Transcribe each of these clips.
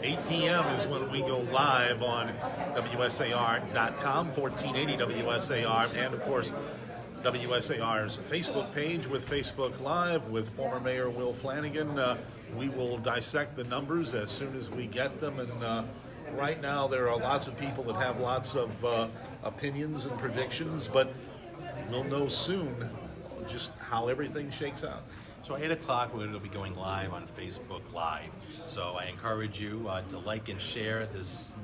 8 p.m. is when we go live on WSAR.com, 1480 WSAR, and of course, WSAR's Facebook page with Facebook Live with former Mayor Will Flanagan. We will dissect the numbers as soon as we get them, and right now there are lots of people that have lots of opinions and predictions, but we'll know soon just how everything shakes out. So at 8 o'clock, we're going to be going live on Facebook Live. So I encourage you to like and share this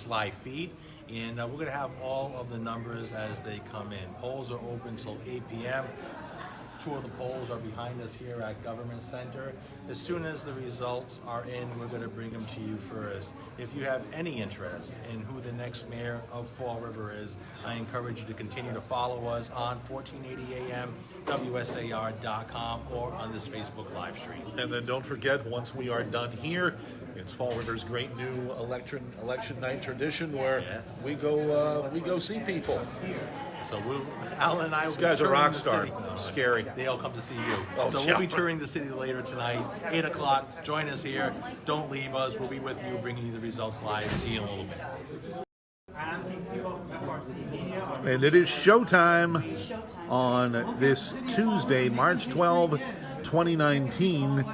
live feed. And we're going to have all of the numbers as they come in. Polls are open till 8 p.m. Two of the polls are behind us here at Government Center. As soon as the results are in, we're going to bring them to you first. If you have any interest in who the next mayor of Fall River is, I encourage you to continue to follow us on 1480 AM, WSAR.com, or on this Facebook live stream. And then don't forget, once we are done here, it's Fall River's great new election night tradition where we go see people. So Alan and I These guys are rock star. No, scary. They all come to see you. Oh, so yeah. we'll be touring the city later tonight, 8 o'clock. Join us here. Don't leave us. We'll be with you, bringing you the results live. See you in a little bit. And it is showtime on this Tuesday, March 12, 2019.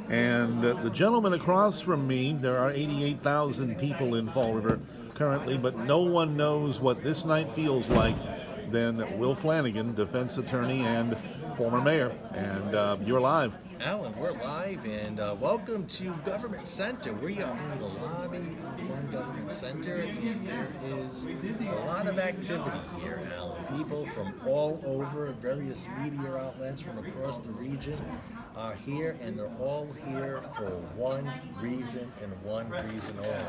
And the gentleman across from me, there are 88,000 people in Fall River currently, but no one knows what this night feels like than Will Flanagan, defense attorney and former mayor. And you're live. Alan, we're live, and welcome to Government Center. We are in the lobby of One Government Center, and there is a lot of activity here, Alan. People from all over, various media outlets from across the region are here, and they're all here for one reason and one reason only: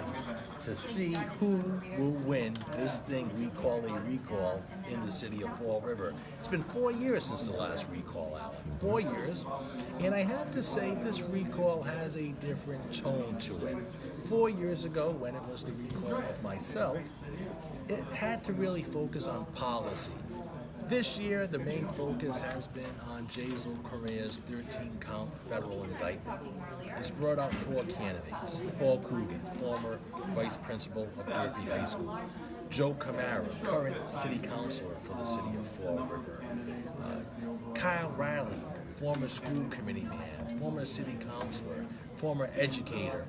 to see who will win this thing we call a recall in the city of Fall River. It's been 4 years since the last recall, Alan. 4 years, and I have to say this recall has a different tone to it. 4 years ago, when it was the recall of myself, it had to really focus on policy. This year, the main focus has been on Jazel Correa's 13-count federal indictment. It's brought out 4 candidates: Paul Coogan, former vice principal of Durfee High School; Joe Camara, current city councilor for the city of Fall River; Kyle Riley, former school committee man, former city councilor, former educator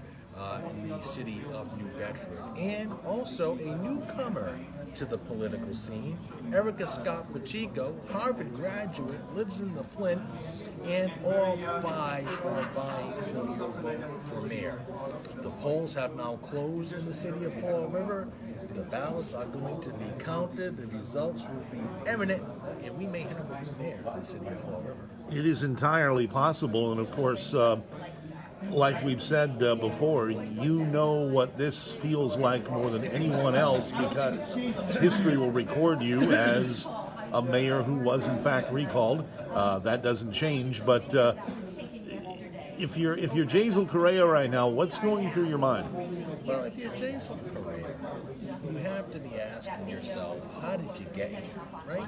in the city of New Bedford, and also a newcomer to the political scene, Erica Scott Pacheco, Harvard graduate, lives in the Flint, and all 5 are vying for your vote for mayor. The polls have now closed in the city of Fall River. The ballots are going to be counted. The results will be imminent, and we may have a new mayor for the city of Fall River. It is entirely possible, and of course, like we've said before, you know what this feels like more than anyone else, because history will record you as a mayor who was in fact recalled. That doesn't change, but if you're Jazel Correa right now, what's going through your mind? Well, if you're Jazel Correa, you have to be asking yourself, how did you get here, right?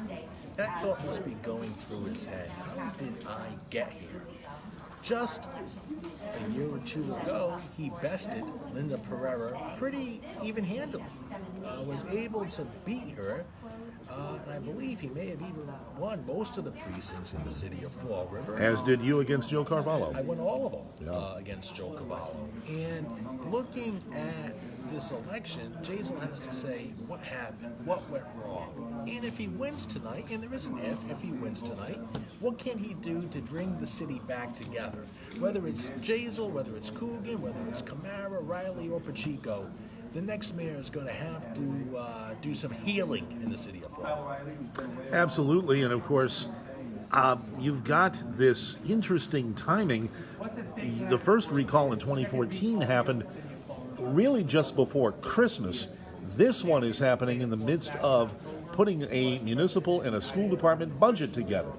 That thought must be going through his head. How did I get here? Just a year or 2 ago, he bested Linda Pereira pretty even-handedly. Was able to beat her, and I believe he may have even won most of the precincts in the city of Fall River. As did you against Joe Carvalho. I won all of them against Joe Carvalho. And looking at this election, Jazel has to say what happened, what went wrong. And if he wins tonight, and there is an if he wins tonight, what can he do to bring the city back together? Whether it's Jazel, whether it's Coogan, whether it's Camara, Riley, or Pacheco, the next mayor is going to have to do some healing in the city of Fall River. Absolutely, and of course, you've got this interesting timing. The first recall in 2014 happened really just before Christmas. This one is happening in the midst of putting a municipal and a school department budget together.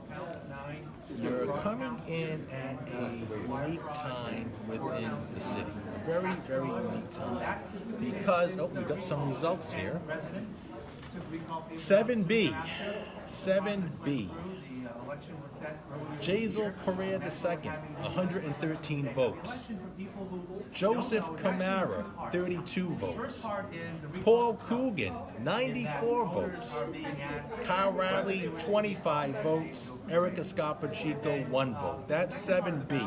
You're coming in at a unique time within the city. A very, very unique time. Because, we've got some results here. 7B. Jazel Correa II, 113 votes. Joseph Camara, 32 votes. Paul Coogan, 94 votes. Kyle Riley, 25 votes. Erica Scott Pacheco, 1 vote. That's 7B.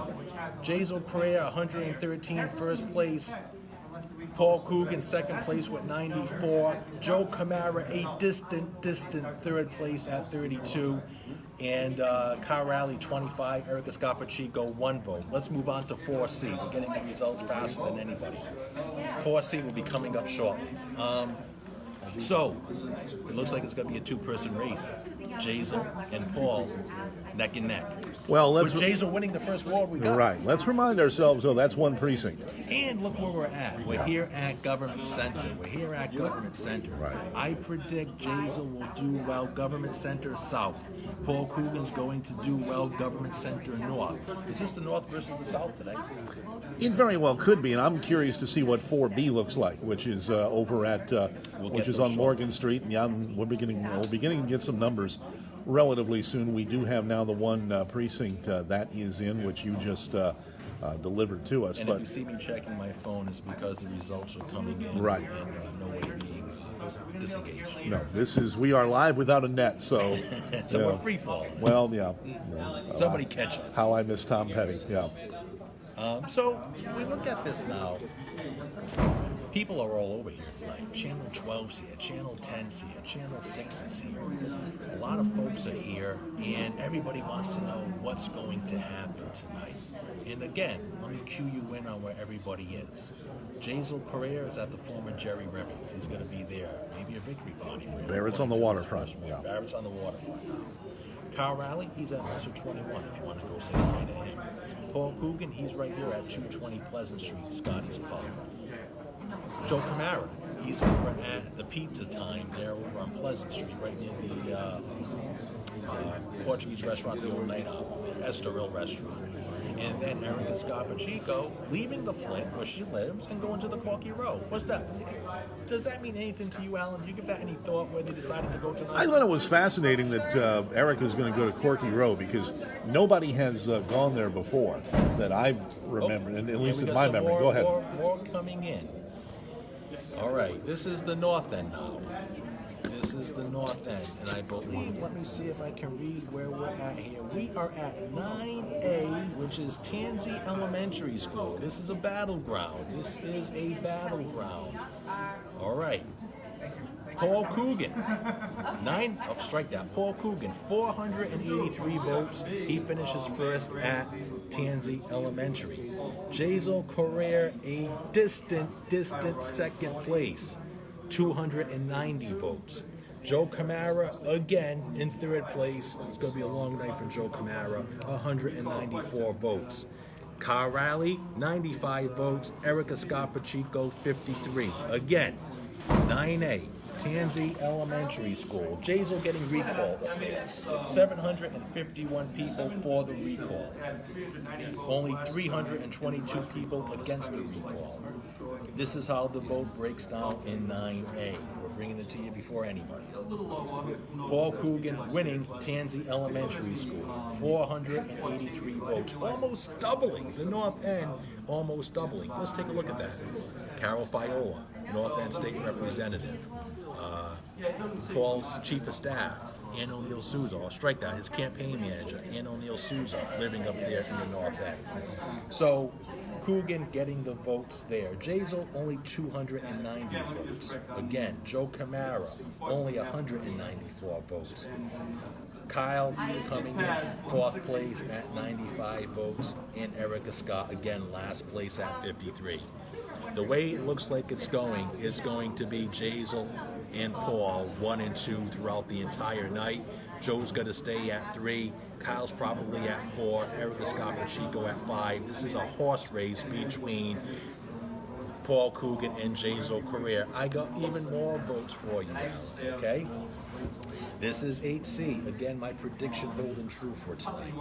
Jazel Correa, 113, first place. Paul Coogan, second place with 94. Joe Camara, a distant third place at 32. And Kyle Riley, 25. Erica Scott Pacheco, 1 vote. Let's move on to 4C. We're getting the results faster than anybody. 4C will be coming up shortly. So, it looks like it's going to be a two-person race. Jazel and Paul, neck and neck. Well, with Jazel winning the first ward we got. Right. Let's remind ourselves, though, that's one precinct. And look where we're at. We're here at Government Center. Right. I predict Jazel will do well Government Center South. Paul Coogan's going to do well Government Center North. Is this the North versus the South today? It very well could be, and I'm curious to see what 4B looks like, which is over at which is on Morgan Street. And yeah, we're beginning to get some numbers relatively soon. We do have now the one precinct that is in, which you just delivered to us. And if you see me checking my phone, it's because the results are coming in. Right. And no way being disengaged. No, we are live without a net, so so we're free fall. Well, yeah. Somebody catch us. How I miss Tom Petty. Yeah. So we look at this now. People are all over here tonight. Channel 12's here, Channel 10's here, Channel 6 is here. A lot of folks are here, and everybody wants to know what's going to happen tonight. And again, let me cue you in on where everybody is. Jazel Correa is at the former Jerry Rebbies. He's going to be there. Maybe a victory party for him. Barrett's on the waterfront. Yeah. Barrett's on the waterfront. Kyle Riley, he's at Lesser 21 if you want to go say hi to him. Paul Coogan, he's right here at 220 Pleasant Street, Scotty's Pub. Joe Camara, he's over at the Pizza Time there over on Pleasant Street, right near the Portuguese restaurant, the Old Night Out, Estoril restaurant. And then Erica Scott Pacheco leaving the Flint where she lives and going to the Corky Row. What's that? Does that mean anything to you, Alan? Do you give that any thought where they decided to go tonight? I thought it was fascinating that Erica's going to go to Corky Row because nobody has gone there before that I've remembered, and at least in my memory. Go ahead. More coming in. All right, this is the north end now. This is the north end, and I believe, let me see if I can read where we're at here. We are at 9A, which is Tansy Elementary School. This is a battleground. This is a battleground. All right. Paul Coogan, Paul Coogan, 483 votes. He finishes first at Tansy Elementary. Jazel Correa, a distant second place, 290 votes. Joe Camara, again, in third place. It's going to be a long night for Joe Camara, 194 votes. Kyle Riley, 95 votes. Erica Scott Pacheco, 53. Again, 9A. Tansy Elementary School. Jazel getting recalled up there. 751 people for the recall. Only 322 people against the recall. This is how the vote breaks down in 9A. We're bringing it to you before anybody. Paul Coogan winning Tansy Elementary School. 483 votes. Almost doubling. The North End almost doubling. Let's take a look at that. Carol Fiola, North End State Representative. Paul's Chief of Staff, Ann O'Neill Souza, or strike that, his campaign manager, Ann O'Neill Souza, living up there in the North End. So, Coogan getting the votes there. Jazel, only 290 votes. Again, Joe Camara, only 194 votes. Kyle coming in fourth place at 95 votes, and Erica Scott, again, last place at 53. The way it looks like it's going to be Jazel and Paul 1 and 2 throughout the entire night. Joe's going to stay at 3. Kyle's probably at 4. Erica Scott Pacheco at 5. This is a horse race between Paul Coogan and Jazel Correa. I got even more votes for you now, okay? This is 8C. Again, my prediction holding true for tonight.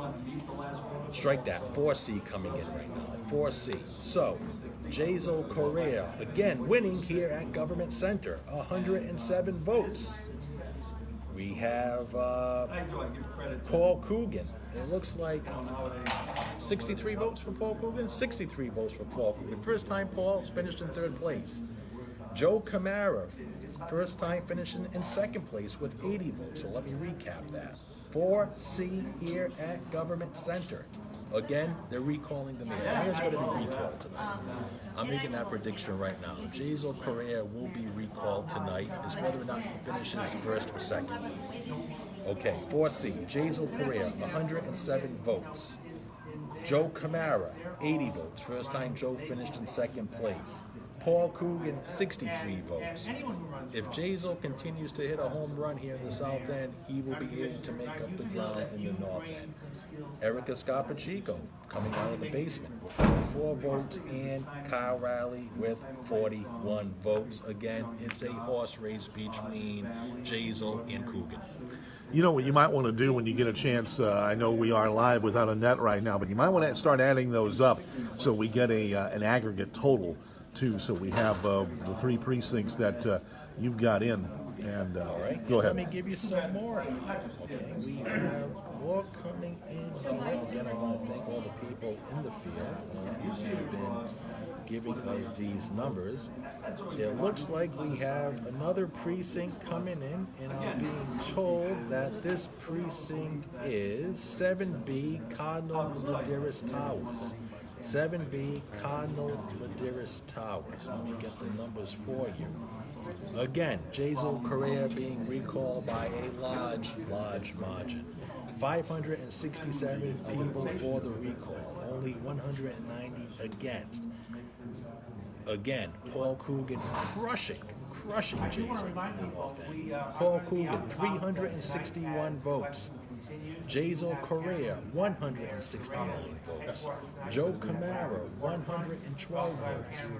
Strike that. 4C coming in right now. 4C. So, Jazel Correa, again, winning here at Government Center. 107 votes. We have Paul Coogan it looks like 63 votes for Paul Coogan. 63 votes for Paul Coogan. First time Paul's finished in third place. Joe Camara, first time finishing in second place with 80 votes. So let me recap that. 4C here at Government Center. Again, they're recalling the mayor. The mayor's going to be recalled tonight. I'm making that prediction right now. Jazel Correa will be recalled tonight. Is whether or not he finishes first or second. Okay, 4C, Jazel Correa, 107 votes. Joe Camara, 80 votes. First time Joe finished in second place. Paul Coogan, 63 votes. If Jazel continues to hit a home run here in the South End, he will be able to make up the ground in the North End. Erica Scarpachico coming out of the basement with 44 votes, and Kyle Riley with 41 votes. Again, it's a horse race between Jazel and Coogan. You know what you might want to do when you get a chance, I know we are live without a net right now, but you might want to start adding those up so we get an aggregate total too, so we have the 3 precincts that you've got in. And all right, go ahead. Let me give you some more. Okay, we have more coming in here. Again, I want to thank all the people in the field who have been giving us these numbers. It looks like we have another precinct coming in, and I'm being told that this precinct is 7B Cardinal Ladeiras Towers. 7B Cardinal Ladeiras Towers. Let me get the numbers for you. Again, Jazel Correa being recalled by a large margin. 567 people for the recall, only 190 against. Again, Paul Coogan crushing Jazel in the North End. Paul Coogan, 361 votes. Jazel Correa, 169 votes. Joe Camara, 112 votes.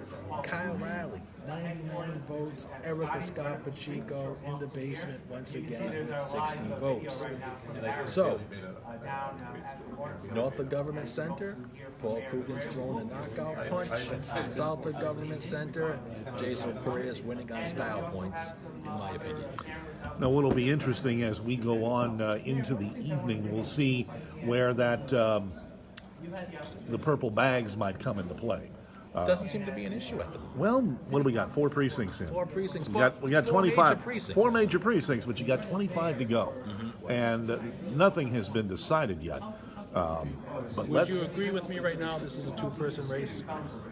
Kyle Riley, 99 votes. Erica Scarpachico in the basement once again with 60 votes. So, north of Government Center, Paul Coogan's throwing a knockout punch. South of Government Center, Jazel Correa is winning on style points, in my opinion. Now, what'll be interesting as we go on into the evening, we'll see where that the purple bags might come into play. Doesn't seem to be an issue at the moment. Well, what do we got? 4 precincts in. 4 precincts. We got 25. Major precincts. 4 major precincts, but you got 25 to go, and nothing has been decided yet. But Would you agree with me right now? This is a 2-person race.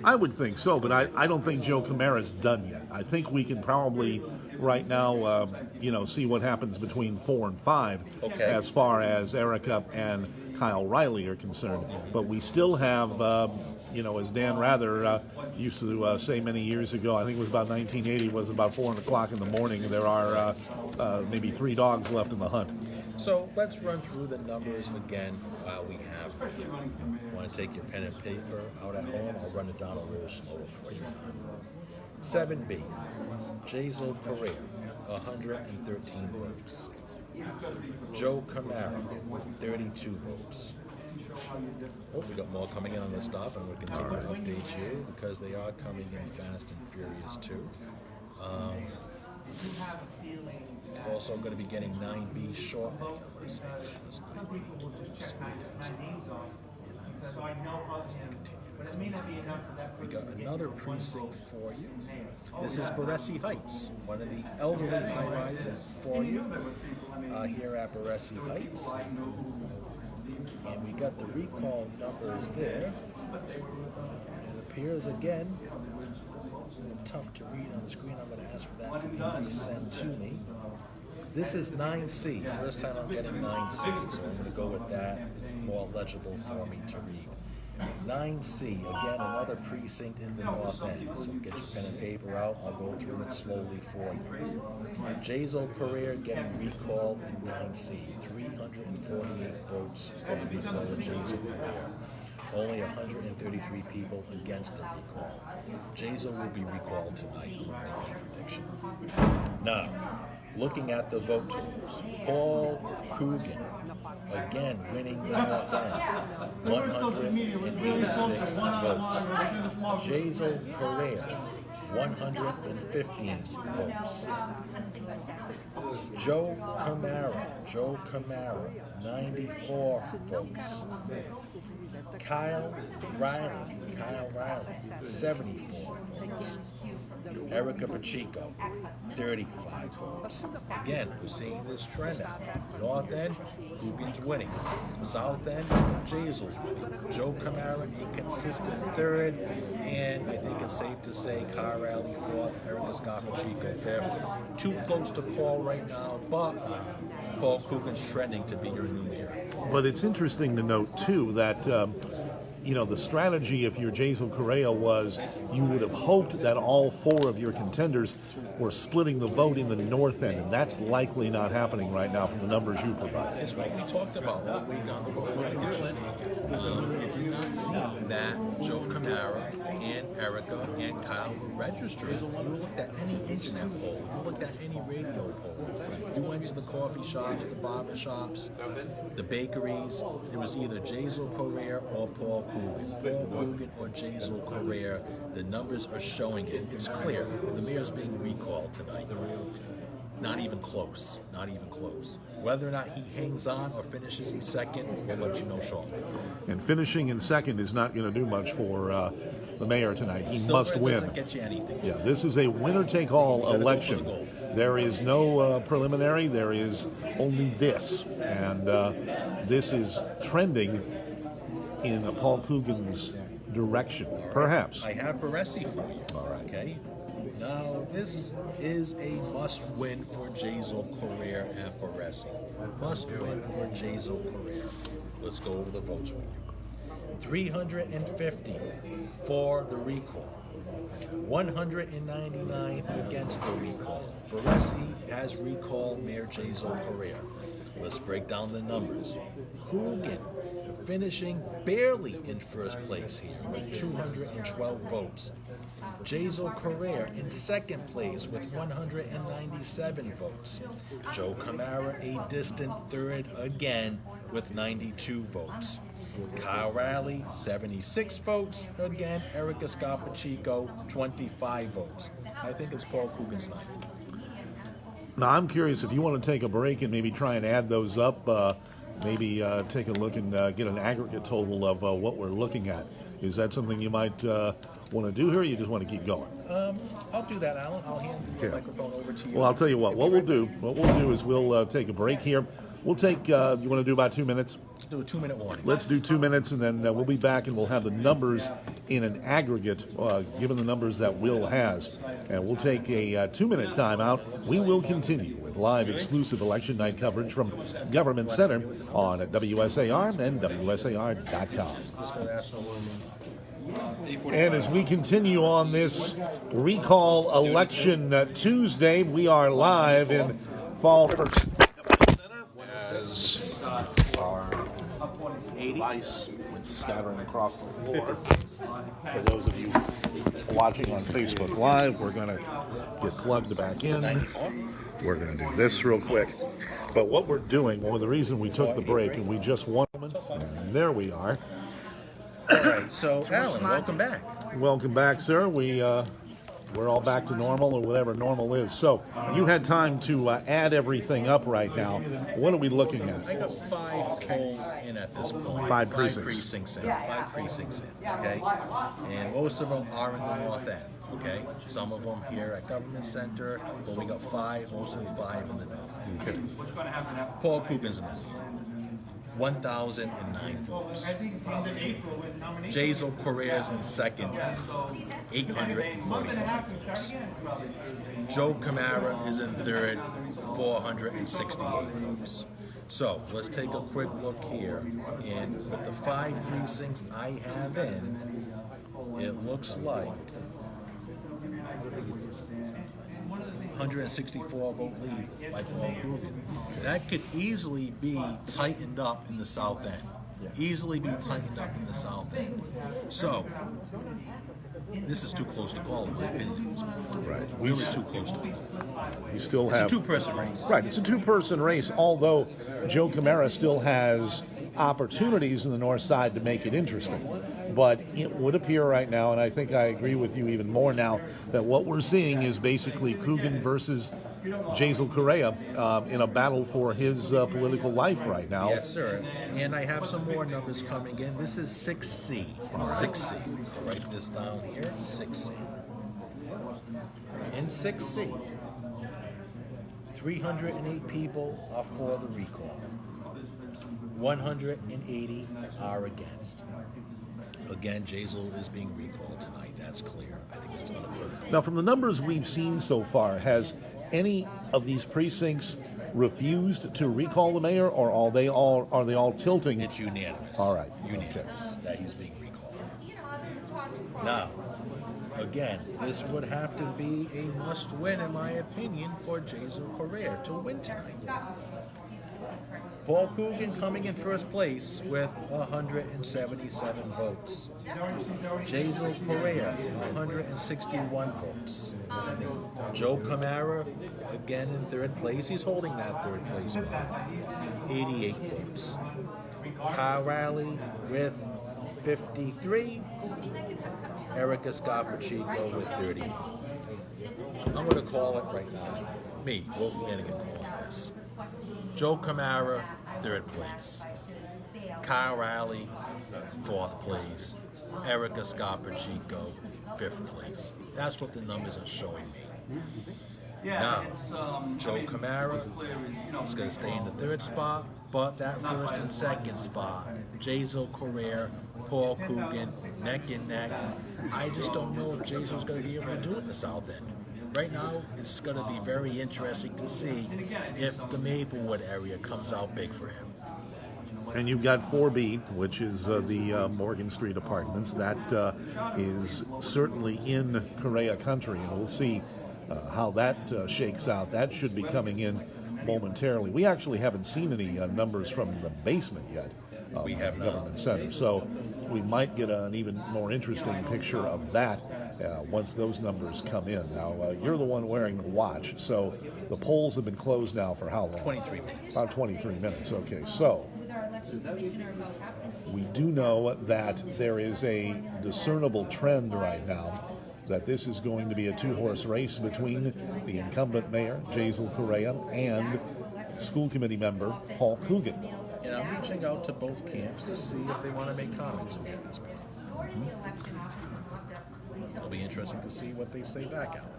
I would think so, but I don't think Joe Camara's done yet. I think we can probably right now, see what happens between 4 and 5 as far as Erica and Kyle Riley are concerned. But we still have, as Dan Rather used to say many years ago, I think it was about 1980, was about 4 o'clock in the morning, and there are maybe 3 dogs left in the hunt. So let's run through the numbers again while we have them. You want to take your pen and paper out at home? I'll run it down a little slower for you. 7B, Jazel Correa, 113 votes. Joe Camara, 32 votes. Oh, we got more coming in on this stuff, and we'll continue to update you because they are coming in fast and furious too. Also going to be getting 9B shortly. I'm going to say that was 9B. Just we got another precinct for you. This is Baresi Heights, one of the elderly high-rises for you here at Baresi Heights. And we got the recall numbers there. It appears again, tough to read on the screen. I'm going to ask for that to be sent to me. This is 9C. First time I'm getting 9C, so I'm going to go with that. It's more legible for me to read. 9C, again, another precinct in the North End. So get your pen and paper out. I'll go through it slowly for you. Jazel Correa getting recalled in 9C. 348 votes for the recall of Jazel Correa. Only 133 people against the recall. Jazel will be recalled tonight. Prediction. Now, looking at the vote totals, Paul Coogan, again winning the North End, 186 votes. Jazel Correa, 115 votes. Joe Camara, 94 votes. Kyle Riley, 74 votes. Erica Pacheco, 35 votes. Again, we're seeing this trend out. North End, Coogan's winning. South End, Jazel's winning. Joe Camara, a consistent third, and I think it's safe to say Kyle Riley fourth, Erica Pacheco fifth. Too close to call right now, but Paul Coogan's trending to be your new mayor. But it's interesting to note, too, that the strategy, if you're Jazel Correa, was you would have hoped that all four of your contenders were splitting the vote in the north end, and that's likely not happening right now from the numbers you provide. It's what we talked about all week on the before election. It did not seem that Joe Camara and Erica and Kyle were registering. You looked at any internet poll, you looked at any radio poll, you went to the coffee shops, the barber shops, the bakeries. It was either Jazel Correa or Paul Coogan. Paul Coogan or Jazel Correa. The numbers are showing it. It's clear. The mayor's being recalled tonight. Not even close. Not even close. Whether or not he hangs on or finishes in second, we'll let you know shortly. And finishing in second is not going to do much for the mayor tonight. He Silver must win. doesn't get you anything. Yeah, this is a winner-take-all election. Go for the gold. There is no preliminary. There is only this, and this is trending in Paul Coogan's direction, perhaps. I have Baresi for you. All right. Okay. Now, this is a must-win for Jazel Correa and Baresi. Must-win for Jazel Correa. Let's go over the votes with you. 350 for the recall. 199 against the recall. Baresi has recalled Mayor Jazel Correa. Let's break down the numbers. Coogan finishing barely in first place here with 212 votes. Jazel Correa in second place with 197 votes. Joe Camara a distant third again with 92 votes. Kyle Riley, 76 votes. Again, Erica Pacheco, 25 votes. I think it's Paul Coogan's night. Now, I'm curious if you want to take a break and maybe try and add those up, maybe take a look and get an aggregate total of what we're looking at. Is that something you might want to do here, or you just want to keep going? I'll do that, Alan. I'll hand the microphone over to you. Well, I'll tell you what we'll do is we'll take a break here. We'll take, you want to do about 2 minutes? Do a 2-minute warning. Let's do 2 minutes, and then we'll be back, and we'll have the numbers in an aggregate, given the numbers that Will has. And we'll take a 2-minute timeout. We will continue with live exclusive election night coverage from Government Center on WSAR and WSAR.com. And as we continue on this recall election Tuesday, we are live in Fall First. As our device went scattering across the floor. For those of you watching on Facebook Live, we're going to get plugged back in. We're going to do this real quick. But what we're doing, the reason we took the break, and we just won, and there we are. All right, so Alan, welcome back. Welcome back, sir. We're all back to normal, or whatever normal is. So you had time to add everything up right now. What are we looking at? I got 5 polls in at this point. Five precincts. 5 precincts in. 5 precincts in. Okay, and most of them are in the north end. Okay, some of them here at Government Center, but we got 5, mostly 5 in the north. Okay. Paul Coogan's number. 1,009 votes. Jazel Correa's in second, 845 votes. Joe Camara is in third, 468 votes. So let's take a quick look here, and with the 5 precincts I have in, it looks like 164 vote lead by Paul Coogan. That could easily be tightened up in the south end. Easily be tightened up in the south end. So, this is too close to call, in my opinion. Right. Really too close to call. We still have It's a 2-person race. Right, it's a 2-person race, although Joe Camara still has opportunities in the north side to make it interesting. But it would appear right now, and I think I agree with you even more now, that what we're seeing is basically Coogan versus Jazel Correa in a battle for his political life right now. Yes, sir. And I have some more numbers coming in. This is 6C. 6C. I'll write this down here. 6C. In 6C, 308 people are for the recall. 180 are against. Again, Jazel is being recalled tonight. That's clear. I think that's unequivocal. Now, from the numbers we've seen so far, has any of these precincts refused to recall the mayor, or are they all tilting? It's unanimous. All right. Unanimous that he's being recalled. Now, again, this would have to be a must-win, in my opinion, for Jazel Correa to win tonight. Paul Coogan coming in first place with 177 votes. Jazel Correa, 161 votes. Joe Camara, again in third place. He's holding that third place spot. 88 votes. Kyle Riley with 53. Erica Scott Pacheco with 30. I'm going to call it right now. Me, Wolf Flanagan, calling this. Joe Camara, third place. Kyle Riley, fourth place. Erica Scott Pacheco, fifth place. That's what the numbers are showing me. Now, Joe Camara is going to stay in the third spot, but that first and second spot, Jazel Correa, Paul Coogan, neck and neck. I just don't know if Jazel's going to be able to do it in the South End. Right now, it's going to be very interesting to see if the Maplewood area comes out big for him. And you've got 4B, which is the Morgan Street Apartments. That is certainly in Correa country, and we'll see how that shakes out. That should be coming in momentarily. We actually haven't seen any numbers from the basement yet. We have not. Government Center. So we might get an even more interesting picture of that once those numbers come in. Now, you're the one wearing the watch, so the polls have been closed now for how long? 23 minutes. About 23 minutes, okay. So we do know that there is a discernible trend right now that this is going to be a two-horse race between the incumbent mayor, Jazel Correa, and school committee member, Paul Coogan. And I'm reaching out to both camps to see if they want to make comments to me at this point. It'll be interesting to see what they say back out.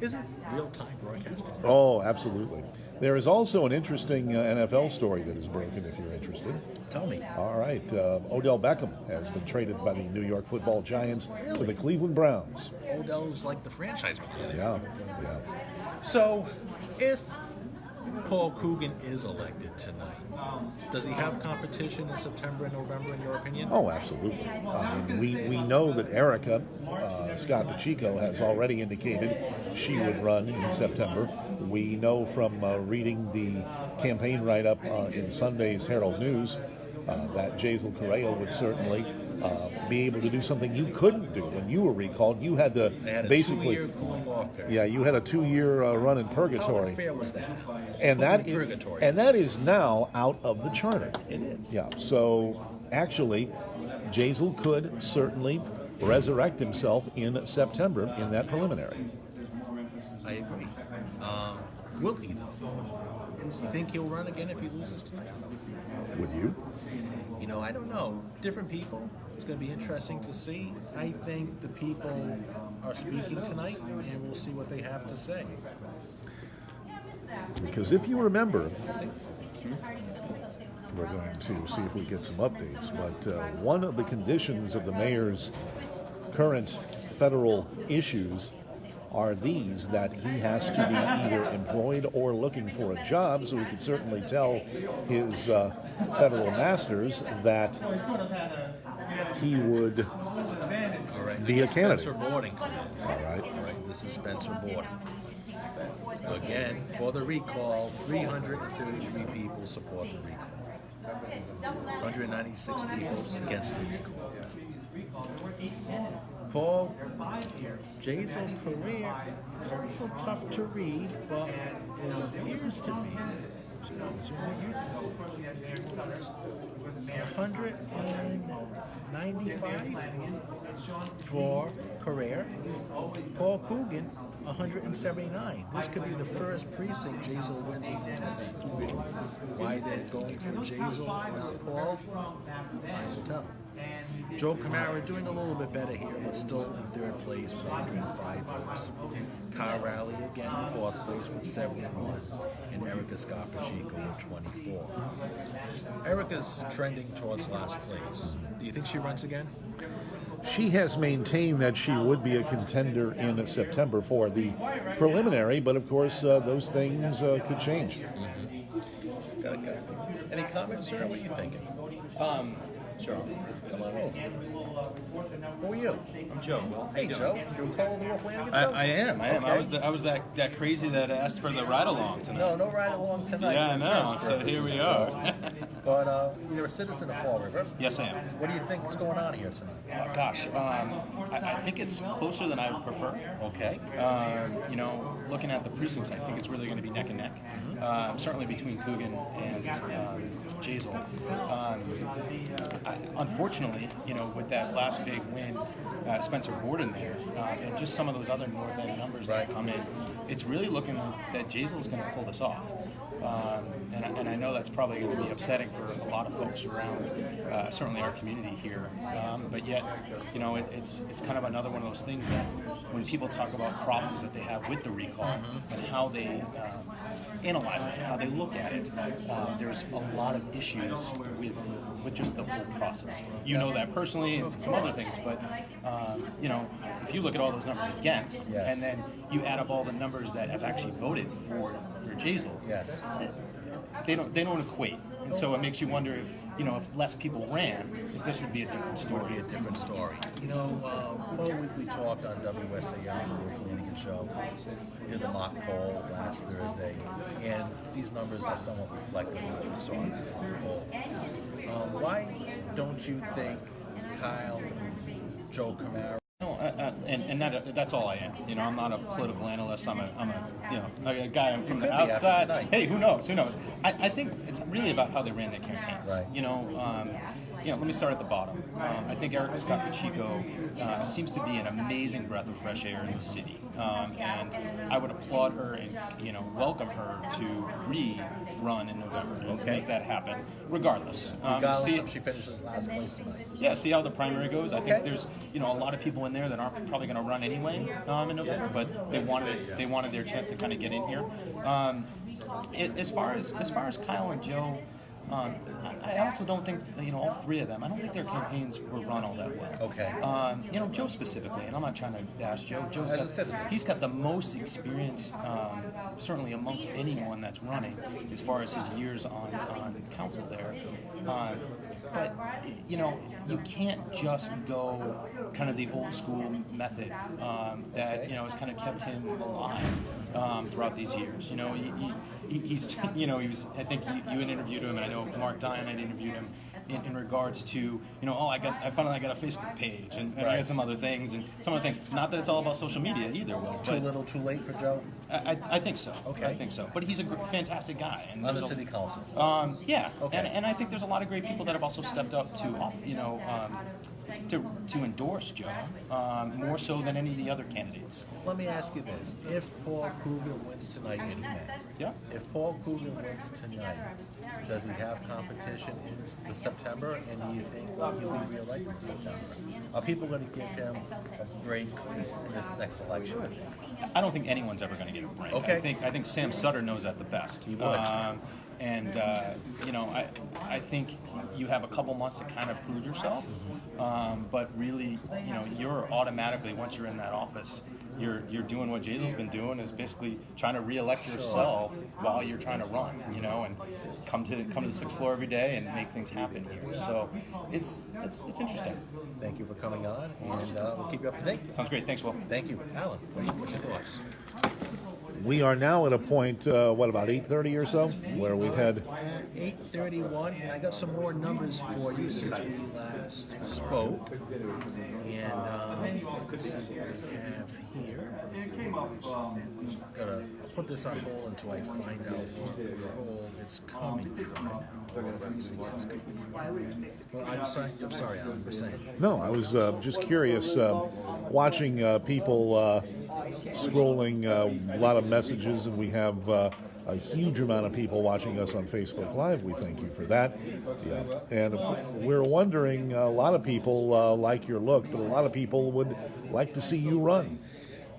Isn't real-time broadcasting? Oh, absolutely. There is also an interesting NFL story that is broken, if you're interested. Tell me. All right. Odell Beckham has been traded by the New York Football Giants to the Cleveland Browns. Odell's like the franchise player. Yeah. So, if Paul Coogan is elected tonight, does he have competition in September and November, in your opinion? Oh, absolutely. I mean, we know that Erica Scott Pacheco has already indicated she would run in September. We know from reading the campaign write-up in Sunday's Herald News that Jazel Correa would certainly be able to do something you couldn't do when you were recalled. You had to basically 2-year cooling off period. Yeah, you had a 2-year run in How purgatory. unfair was that? And that is, purgatory. and that is now out of the charter. It is. Yeah. So actually, Jazel could certainly resurrect himself in September in that preliminary. I agree. Will he, though? You think he'll run again if he loses tonight? Would you? You know, I don't know. Different people. It's going to be interesting to see. I think the people are speaking tonight, and we'll see what they have to say. Because if you remember, we're going to see if we get some updates, but one of the conditions of the mayor's current federal issues are these, that he has to be either employed or looking for a job, so he could certainly tell his federal masters that he would All right, be a candidate. Spencer Borden come in. All right. All right, this is Spencer Borden. Again, for the recall, 333 people support the recall. 196 people against the recall. Paul Jazel Correa, it's a little tough to read, but it appears to be. I'm just going to zoom in here. 195 for Carrere. Paul Coogan, 179. This could be the first precinct Jazel wins in the 10th. Why they're going for Jazel and not Paul, time will tell. Joe Camara doing a little bit better here, but still in third place with 105 votes. Kyle Rowley again in fourth place with 71, and Erica Scott Pacheco with 24. Erica's trending towards last place. Do you think she runs again? She has maintained that she would be a contender in September for the preliminary, but of course those things could change. Okay. Any comments, sir? What are you thinking? Sure. Come on over. Who are you? I'm Joe. Hey, Joe. You Call of the Wolf Flanagan I show? am. Okay. I was that crazy that asked for the ride along tonight. No ride along tonight. Yeah, I for know. insurance So purposes, here we Joe. are. But you're a citizen of Fall River. Yes, I am. What do you think is going on here tonight? Oh, gosh, I think it's closer than I would prefer. Okay. Looking at the precincts, I think it's really going to be neck and neck. Certainly between Coogan and Jazel. Unfortunately, with that last big win, Spencer Borden there, and just some of those other North End numbers that come in, it's really looking like that Jazel is going to pull this off. And I know that's probably going to be upsetting for a lot of folks around, certainly our community here. But yet, it's kind of another one of those things that when people talk about problems that they have with the recall and how they analyze it, how they look at it, there's a lot of issues with just the whole process. You know that personally and some other things, but if you look at all those numbers against, and then you add up all the numbers that have actually voted for Jazel, they don't equate, and so it makes you wonder if less people ran, if this would be a different story. A different story. We talked on WSAR, the Wolf Flanagan show, did the mock poll last Thursday, and these numbers are somewhat reflective of what we saw in the poll. Why don't you think Kyle, Joe Camara? No, and that's all I am. I'm not a political analyst. I'm a guy. I'm from the outside. Hey, who knows? I think it's really about how they ran their campaigns. Right. Let me start at the bottom. I think Erica Scott Pacheco seems to be an amazing breath of fresh air in the city, and I would applaud her and welcome her to re-run in November and make that happen, regardless. See if she finishes last place tonight. Yeah, see how the primary goes. I think there's a lot of people in there that aren't probably going to run anyway in November, but they wanted their chance to kind of get in here. As far as Kyle and Joe. I also don't think, all three of them, I don't think their campaigns were run all that well. Okay. Joe specifically, and I'm not trying to bash Joe. He's got the most experience, certainly amongst anyone that's running, as far as his years on council there. But, you can't just go kind of the old school method that, has kind of kept him alive throughout these years. He's, he was, I think you had interviewed him, and I know Mark Dyan had interviewed him in regards to, I finally got a Facebook page, and I got some other things, not that it's all about social media either, Will. Too little, too late for Joe? I think so. Okay. I think so. But he's a fantastic guy. And on the city council? Yeah. Okay. And I think there's a lot of great people that have also stepped up to endorse Joe, more so than any of the other candidates. Let me ask you this. If Paul Coogan wins tonight, and he may, if Paul Coogan wins tonight, does he have competition in September, and do you think he'll be reelected in September? Are people going to give him a break in this next election? I don't think anyone's ever going to get a break. Okay. I think Sam Sutter knows that the best. He would. I think you have a couple months to kind of prove yourself, but really, you're automatically, once you're in that office, you're doing what Jazel's been doing, is basically trying to reelect yourself while you're trying to run, and come to the sixth floor every day and make things happen here. So it's interesting. Thank you for coming on, and we'll keep you up to date. Sounds great. Thanks, Will. Thank you. Alan, what's your thoughts? We are now at a point, about 8:30 or so, where we've had 8:31, and I got some more numbers for you since we last spoke. And Let's see what we have here. Gotta put this on hold until I find out what role it's coming from. What precinct it's coming from. Well, I'm sorry, Alan, we're saying. No, I was just curious, watching people scrolling a lot of messages, and we have a huge amount of people watching us on Facebook Live. We thank you for that. Yeah. And we're wondering, a lot of people like your look, but a lot of people would like to see you run.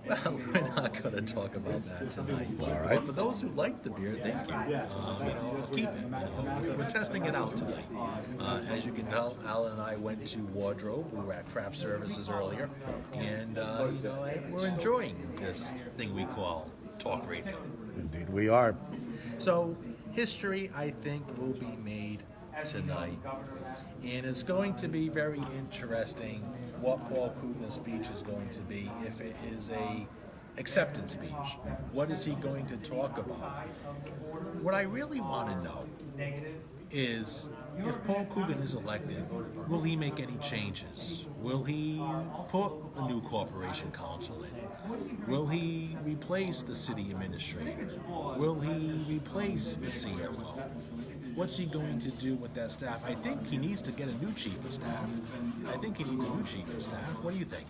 Well, we're not going to talk about that tonight. All right. But for those who like the beer, thank you. I'll keep it. We're testing it out tonight. As you can tell, Alan and I went to Wardrobe. We were at Craft Services earlier, and we're enjoying this thing we call talk radio. Indeed, we are. So, history, I think, will be made tonight, and it's going to be very interesting what Paul Coogan's speech is going to be, if it is a acceptance speech. What is he going to talk about? What I really want to know is, if Paul Coogan is elected, will he make any changes? Will he put a new corporation council in? Will he replace the city administrator? Will he replace the CFO? What's he going to do with that staff? I think he needs to get a new chief of staff. What do you think?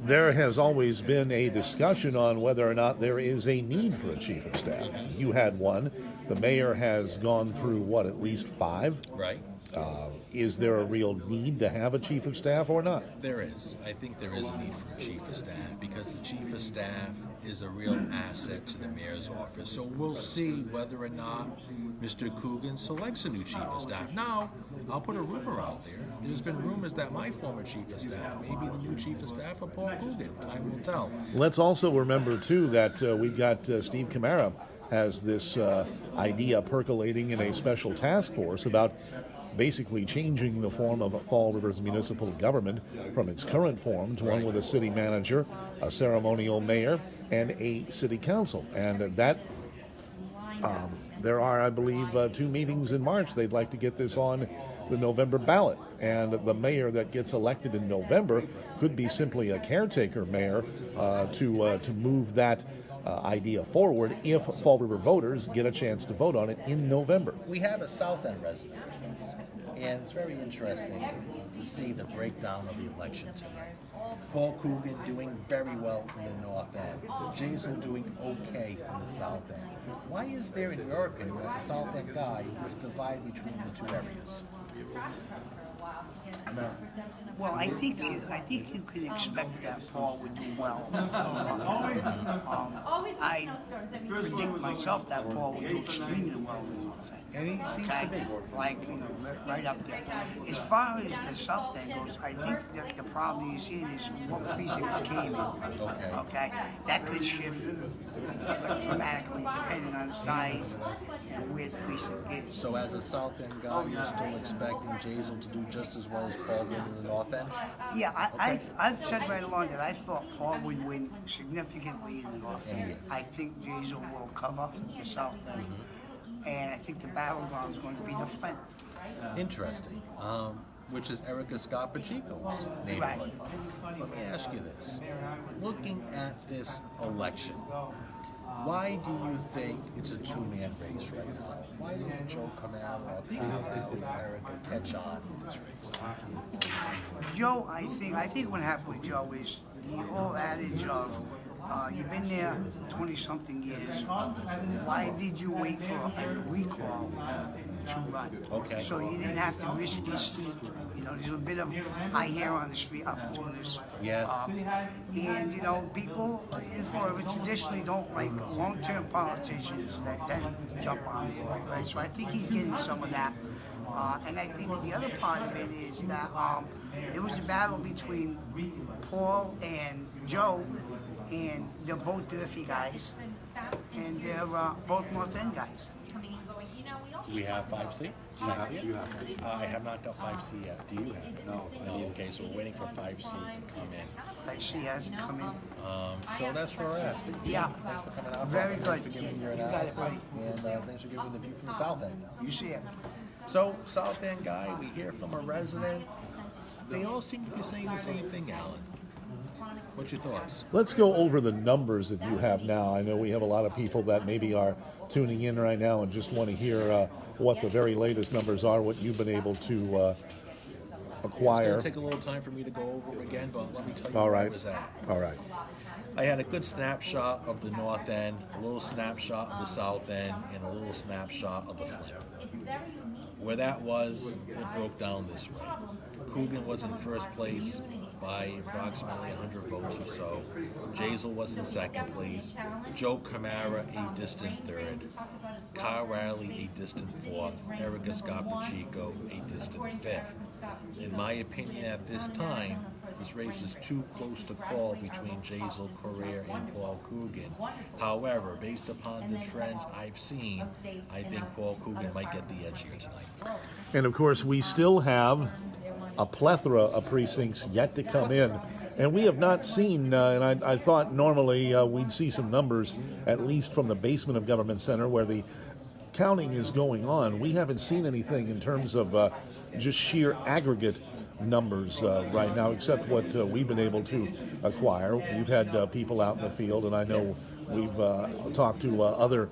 There has always been a discussion on whether or not there is a need for a chief of staff. You had one. The mayor has gone through, at least 5? Right. Is there a real need to have a chief of staff or not? There is. I think there is a need for a chief of staff, because the chief of staff is a real asset to the mayor's office. So we'll see whether or not Mr. Coogan selects a new chief of staff. Now, I'll put a rumor out there. There's been rumors that my former chief of staff may be the new chief of staff of Paul Coogan. Time will tell. Let's also remember, too, that we've got Steve Camara has this idea percolating in a special task force about basically changing the form of Fall River's municipal government from its current form to one with a city manager, a ceremonial mayor, and a city council. And that there are, I believe, 2 meetings in March. They'd like to get this on the November ballot. And the mayor that gets elected in November could be simply a caretaker mayor to move that idea forward if Fall River voters get a chance to vote on it in November. We have a South End resident, and it's very interesting to see the breakdown of the election tonight. Paul Coogan doing very well in the North End. Jason doing okay in the South End. Why is there, in your opinion, as a South End guy, this divide between the 2 areas? Well, I think you could expect that Paul would do well. I predict myself that Paul would do extremely well in the North End. And he seems to be. Like, right up there. As far as the South End goes, I think that the problem you see is what precincts came in. Okay. That could shift dramatically depending on the size and where the precinct is. So as a South End guy, you're still expecting Jason to do just as well as Paul did in the North End? Yeah, I've said right along that I thought Paul would win significantly in the North End. I think Jason will cover the South End. And I think the battleground is going to be the Flint. Interesting. Which is Erica Scott Pacheco's neighborhood. Right. Let me ask you this. Looking at this election, why do you think it's a 2-man race right now? Why didn't Joe Camara or Erica catch on in this race? Joe, I think what happened with Joe is the whole adage of you've been there 20-something years. Why did you wait for a recall to run? Okay. So you didn't have to risk your seat. There's a bit of high hair on the street opportunists. Yes. And, people in Florida traditionally don't like long-term politicians that then jump on board, right? So I think he's getting some of that. And I think the other part of it is that there was a battle between Paul and Joe, and they're both Durfee guys, and they're both North End guys. We have 5C? Can I see it? I have not got 5C yet. Do you have it? No. Okay, so we're waiting for 5C to come in. 5C hasn't come in. So that's where we're at. Yeah, Thanks for coming out. very good. Thanks for giving your You got it, analysis. buddy. And thanks for giving the view from the South End. You see it. So, South End guy, we hear from a resident. they all seem to be saying the same thing, Alan. What's your thoughts? Let's go over the numbers that you have now. I know we have a lot of people that maybe are tuning in right now and just want to hear what the very latest numbers are, what you've been able to acquire. It's going to take a little time for me to go over it again, but let me tell you All where I right. was at. All right. I had a good snapshot of the north end, a little snapshot of the south end, and a little snapshot of the flip. Where that was, it broke down this way. Coogan was in first place by approximately 100 votes or so. Jazel was in second place. Joe Camara a distant third. Kyle Riley a distant fourth. Erica Scott Pacheco a distant fifth. In my opinion, at this time, this race is too close to call between Jazel Correa and Paul Coogan. However, based upon the trends I've seen, I think Paul Coogan might get the edge here tonight. And of course, we still have a plethora of precincts yet to come in. And we have not seen, and I thought normally we'd see some numbers, at least from the basement of Government Center where the counting is going on. We haven't seen anything in terms of just sheer aggregate numbers right now, except what we've been able to acquire. We've had people out in the field, and I know we've talked to other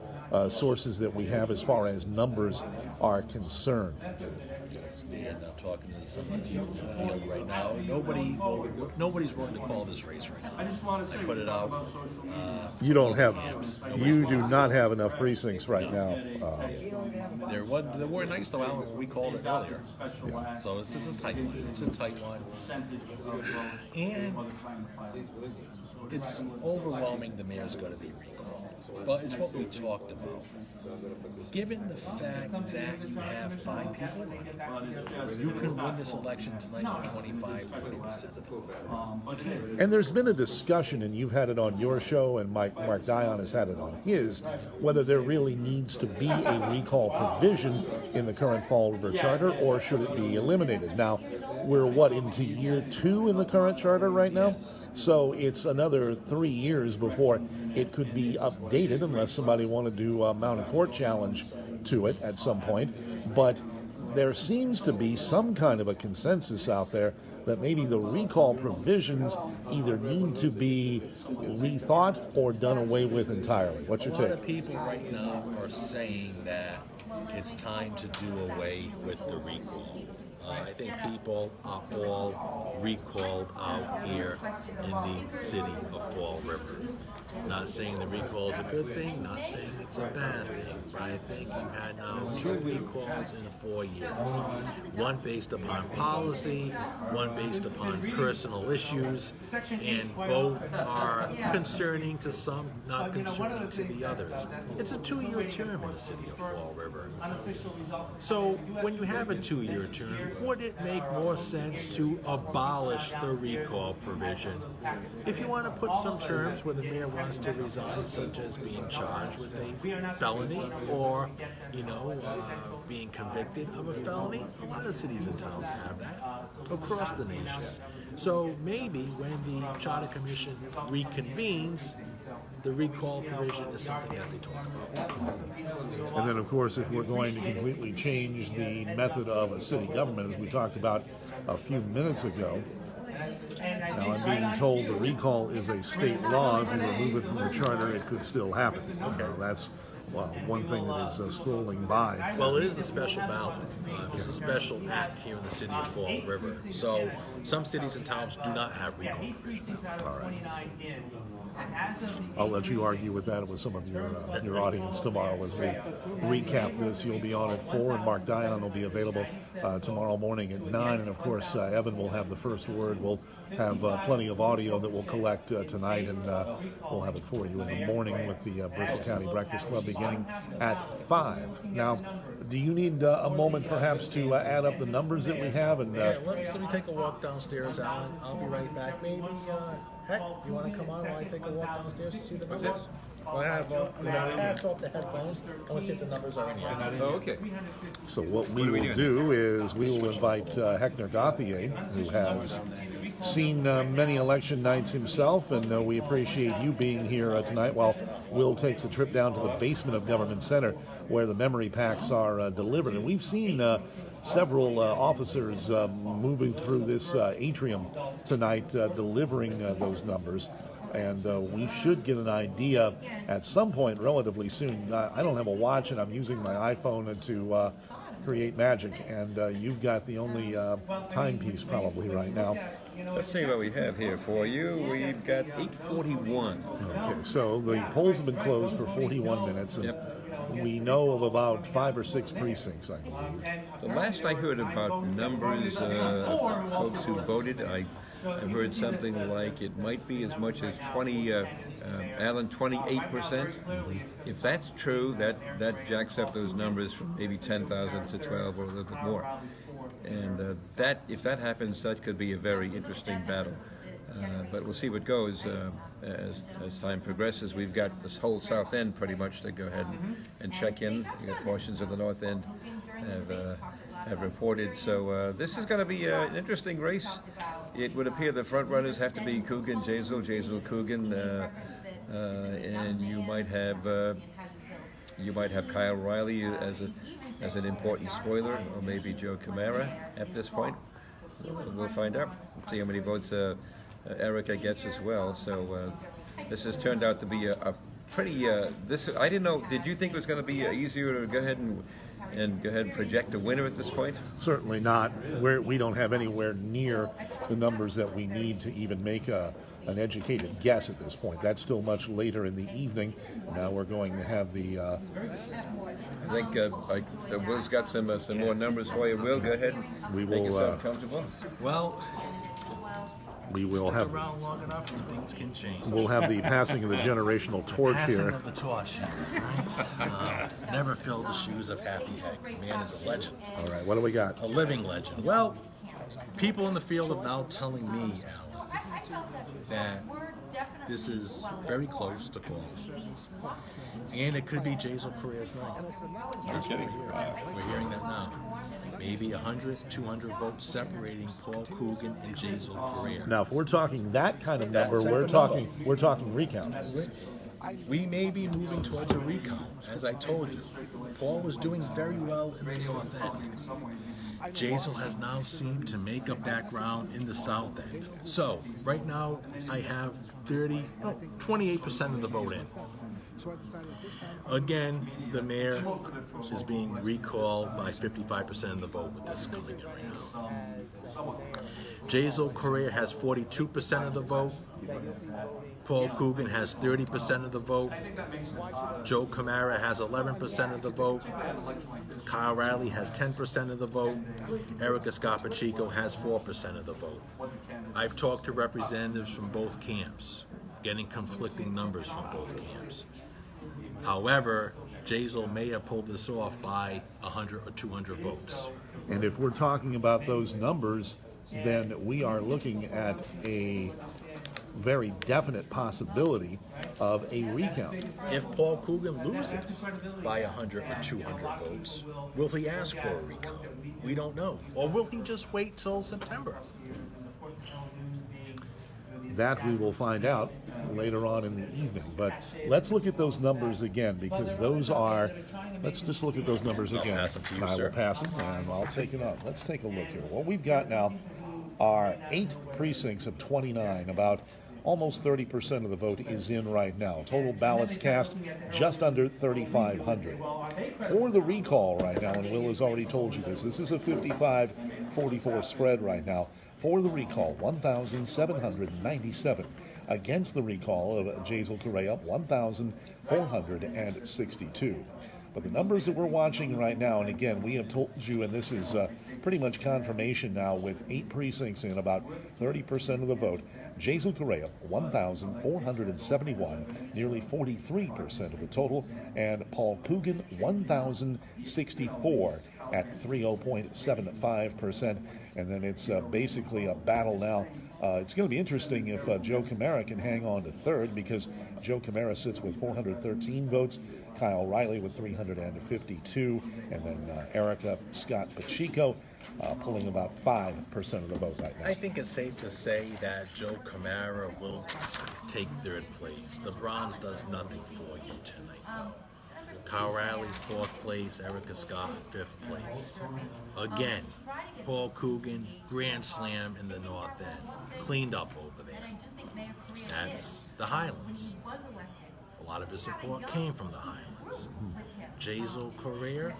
sources that we have as far as numbers are concerned. And I'm talking to some of the people in the field right now. Nobody's willing to call this race right now. I put it out. You don't have, Nobody's you do calling it. not have enough precincts right now. There were nights though, Alan, when we called it earlier. So this is a tight one. It's a tight one. And it's overwhelming the mayor's got to be recalled. But it's what we talked about. Given the fact that you have 5 people running, you can win this election tonight with 25-30% of the vote. And there's been a discussion, and you've had it on your show, and Mark Dion has had it on his, whether there really needs to be a recall provision in the current Fall River Charter, or should it be eliminated? Now, we're into year 2 in the current charter right now? So it's another 3 years before it could be updated, unless somebody wanted to mount a court challenge to it at some point. But there seems to be some kind of a consensus out there that maybe the recall provisions either need to be rethought or done away with entirely. What's your A lot take? of people right now are saying that it's time to do away with the recall. I think people are all recalled out here in the city of Fall River. Not saying the recall is a good thing, not saying it's a bad thing, but I think you've had now 2 recalls in 4 years. One based upon policy, one based upon personal issues, and both are concerning to some, not concerning to the others. It's a 2-year term in the city of Fall River. So when you have a 2-year term, would it make more sense to abolish the recall provision? If you want to put some terms where the mayor wants to resign, such as being charged with a felony or, being convicted of a felony, a lot of cities and towns have that across the nation. So maybe when the Charter Commission reconvenes, the recall provision is something that they talk about. And then, of course, if we're going to completely change the method of a city government, as we talked about a few minutes ago, now I'm being told the recall is a state law. If you remove it from the charter, it could still happen. Okay, that's one thing that is scrolling by. Well, it is a special ballot. It's a special act here in the city of Fall River. So some cities and towns do not have recall provisions. All right. I'll let you argue with that with some of your audience tomorrow as we recap this. You'll be on at 4, and Mark Dion will be available tomorrow morning at 9. And of course, Evan will have the first word. We'll have plenty of audio that we'll collect tonight, and we'll have it for you in the morning with the Bristol County Breakfast Club beginning at 5. Now, do you need a moment perhaps to add up the numbers that we have? And Let me take a walk downstairs, Alan. I'll be right back. Maybe, heck, you want to come on while I take a walk downstairs to see the numbers? Well, I have, I'm going to pass off the headphones. I want to see if the numbers are in here. Oh, okay. so what we will do is we will invite Hector Gauthier, who has seen many election nights himself, and we appreciate you being here tonight while Will takes a trip down to the basement of Government Center where the memory packs are delivered. And we've seen several officers moving through this atrium tonight, delivering those numbers. And we should get an idea at some point relatively soon. I don't have a watch, and I'm using my iPhone to create magic, and you've got the only timepiece probably right now. Let's see what we have here for you. We've got 8:41. Okay, so the polls have been closed for 41 minutes, and we know of about 5 or 6 precincts, I believe. The last I heard about numbers of folks who voted, I heard something like it might be as much as 28%. If that's true, that jacks up those numbers from maybe 10,000 to 12 or a little bit more. And if that happens, that could be a very interesting battle. But we'll see what goes as time progresses. We've got this whole south end pretty much to go ahead and check in. We've got portions of the north end have reported. So this is going to be an interesting race. It would appear the front runners have to be Coogan, Jazel, Coogan, and you might have Kyle Riley as an important spoiler, or maybe Joe Camara at this point. We'll find out. See how many votes Erica gets as well. So this has turned out to be a pretty. I didn't know. Did you think it was going to be easier to go ahead and project a winner at this point? Certainly not. We don't have anywhere near the numbers that we need to even make an educated guess at this point. That's still much later in the evening. Now we're going to have the. I think Will's got some more numbers for you. Will, go ahead. We Make will. yourself comfortable. Well, We will stick have. around long enough and things can change. We'll have the passing of the generational torch Passing here. of the torch, right? Never fill the shoes of Happy Heck. The man is a legend, All right, what do we got? a living legend. Well, people in the field are now telling me, Alan, that this is very close to call. And it could be Jazel Correa's night. No kidding. We're hearing that now. Maybe 100, 200 votes separating Paul Coogan and Jazel Correa. Now, if we're talking that kind of number, type we're of talking recount. We may be moving towards a recount. As I told you, Paul was doing very well in the north end. Jazel has now seemed to make up that ground in the south end. So, right now, I have 28% of the vote in. Again, the mayor is being recalled by 55% of the vote with this coming in right now. Jazel Correa has 42% of the vote. Paul Coogan has 30% of the vote. Joe Camara has 11% of the vote. Kyle Riley has 10% of the vote. Erica Scarpachico has 4% of the vote. I've talked to representatives from both camps, getting conflicting numbers from both camps. However, Jazel may have pulled this off by 100 or 200 votes. And if we're talking about those numbers, then we are looking at a very definite possibility of a recount. If Paul Coogan loses by 100 or 200 votes, will he ask for a recount? We don't know. Or will he just wait till September? That we will find out later on in the evening. But let's look at those numbers again, because those are, let's just look at those numbers again. pass them to you, I sir. will pass them, and I'll take it up. Let's take a look here. What we've got now are 8 precincts of 29, about almost 30% of the vote is in right now. Total ballots cast, just under 3,500. For the recall right now, and Will has already told you this is a 55-44 spread right now. For the recall, 1,797. Against the recall of Jazel Correa, 1,462. But the numbers that we're watching right now, and again, we have told you, and this is pretty much confirmation now with 8 precincts and about 30% of the vote, Jazel Correa, 1,471, nearly 43% of the total, and Paul Coogan, 1,064 at 30.75%. And then it's basically a battle now. It's going to be interesting if Joe Camara can hang on to third, because Joe Camara sits with 413 votes, Kyle Riley with 352, and then Erica Scott Pacheco pulling about 5% of the vote right now. I think it's safe to say that Joe Camara will take third place. The bronze does nothing for you tonight. Kyle Riley, 4th place. Erica Scott, 5th place. Again, Paul Coogan, Grand Slam in the North End. Cleaned up over there. That's the Highlands. A lot of his support came from the Highlands. Jazel Correa,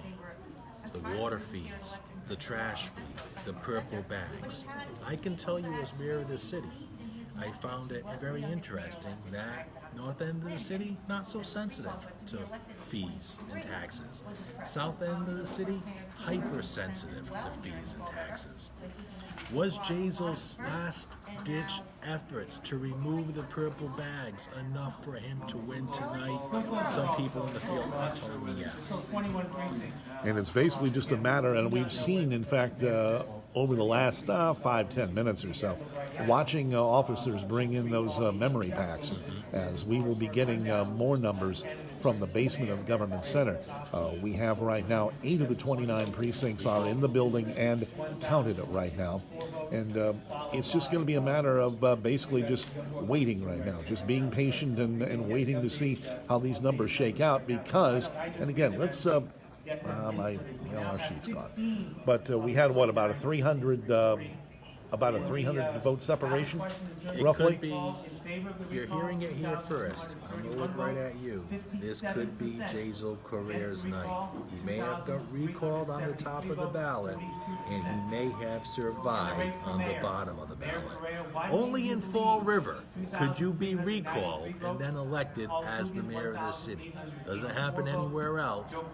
the water fees, the trash fee, the purple bags. I can tell you as mayor of this city, I found it very interesting that north end of the city, not so sensitive to fees and taxes. South end of the city, hypersensitive to fees and taxes. Was Jazel's last-ditch efforts to remove the purple bags enough for him to win tonight? Some people in the field are telling me yes. And it's basically just a matter, and we've seen, in fact, over the last 5-10 minutes or so, watching officers bring in those memory packs, as we will be getting more numbers from the basement of Government Center. We have right now 8 of the 29 precincts are in the building and counted right now. And it's just going to be a matter of basically just waiting right now, just being patient and waiting to see how these numbers shake out. Because, and again, let's our sheet's gone. But we had about a 300 vote separation, roughly. It could be. You're hearing it here first. I'm going to look right at you. This could be Jazel Correa's night. He may have got recalled on the top of the ballot, and he may have survived on the bottom of the ballot. Only in Fall River could you be recalled and then elected as the mayor of this city. Doesn't happen anywhere else.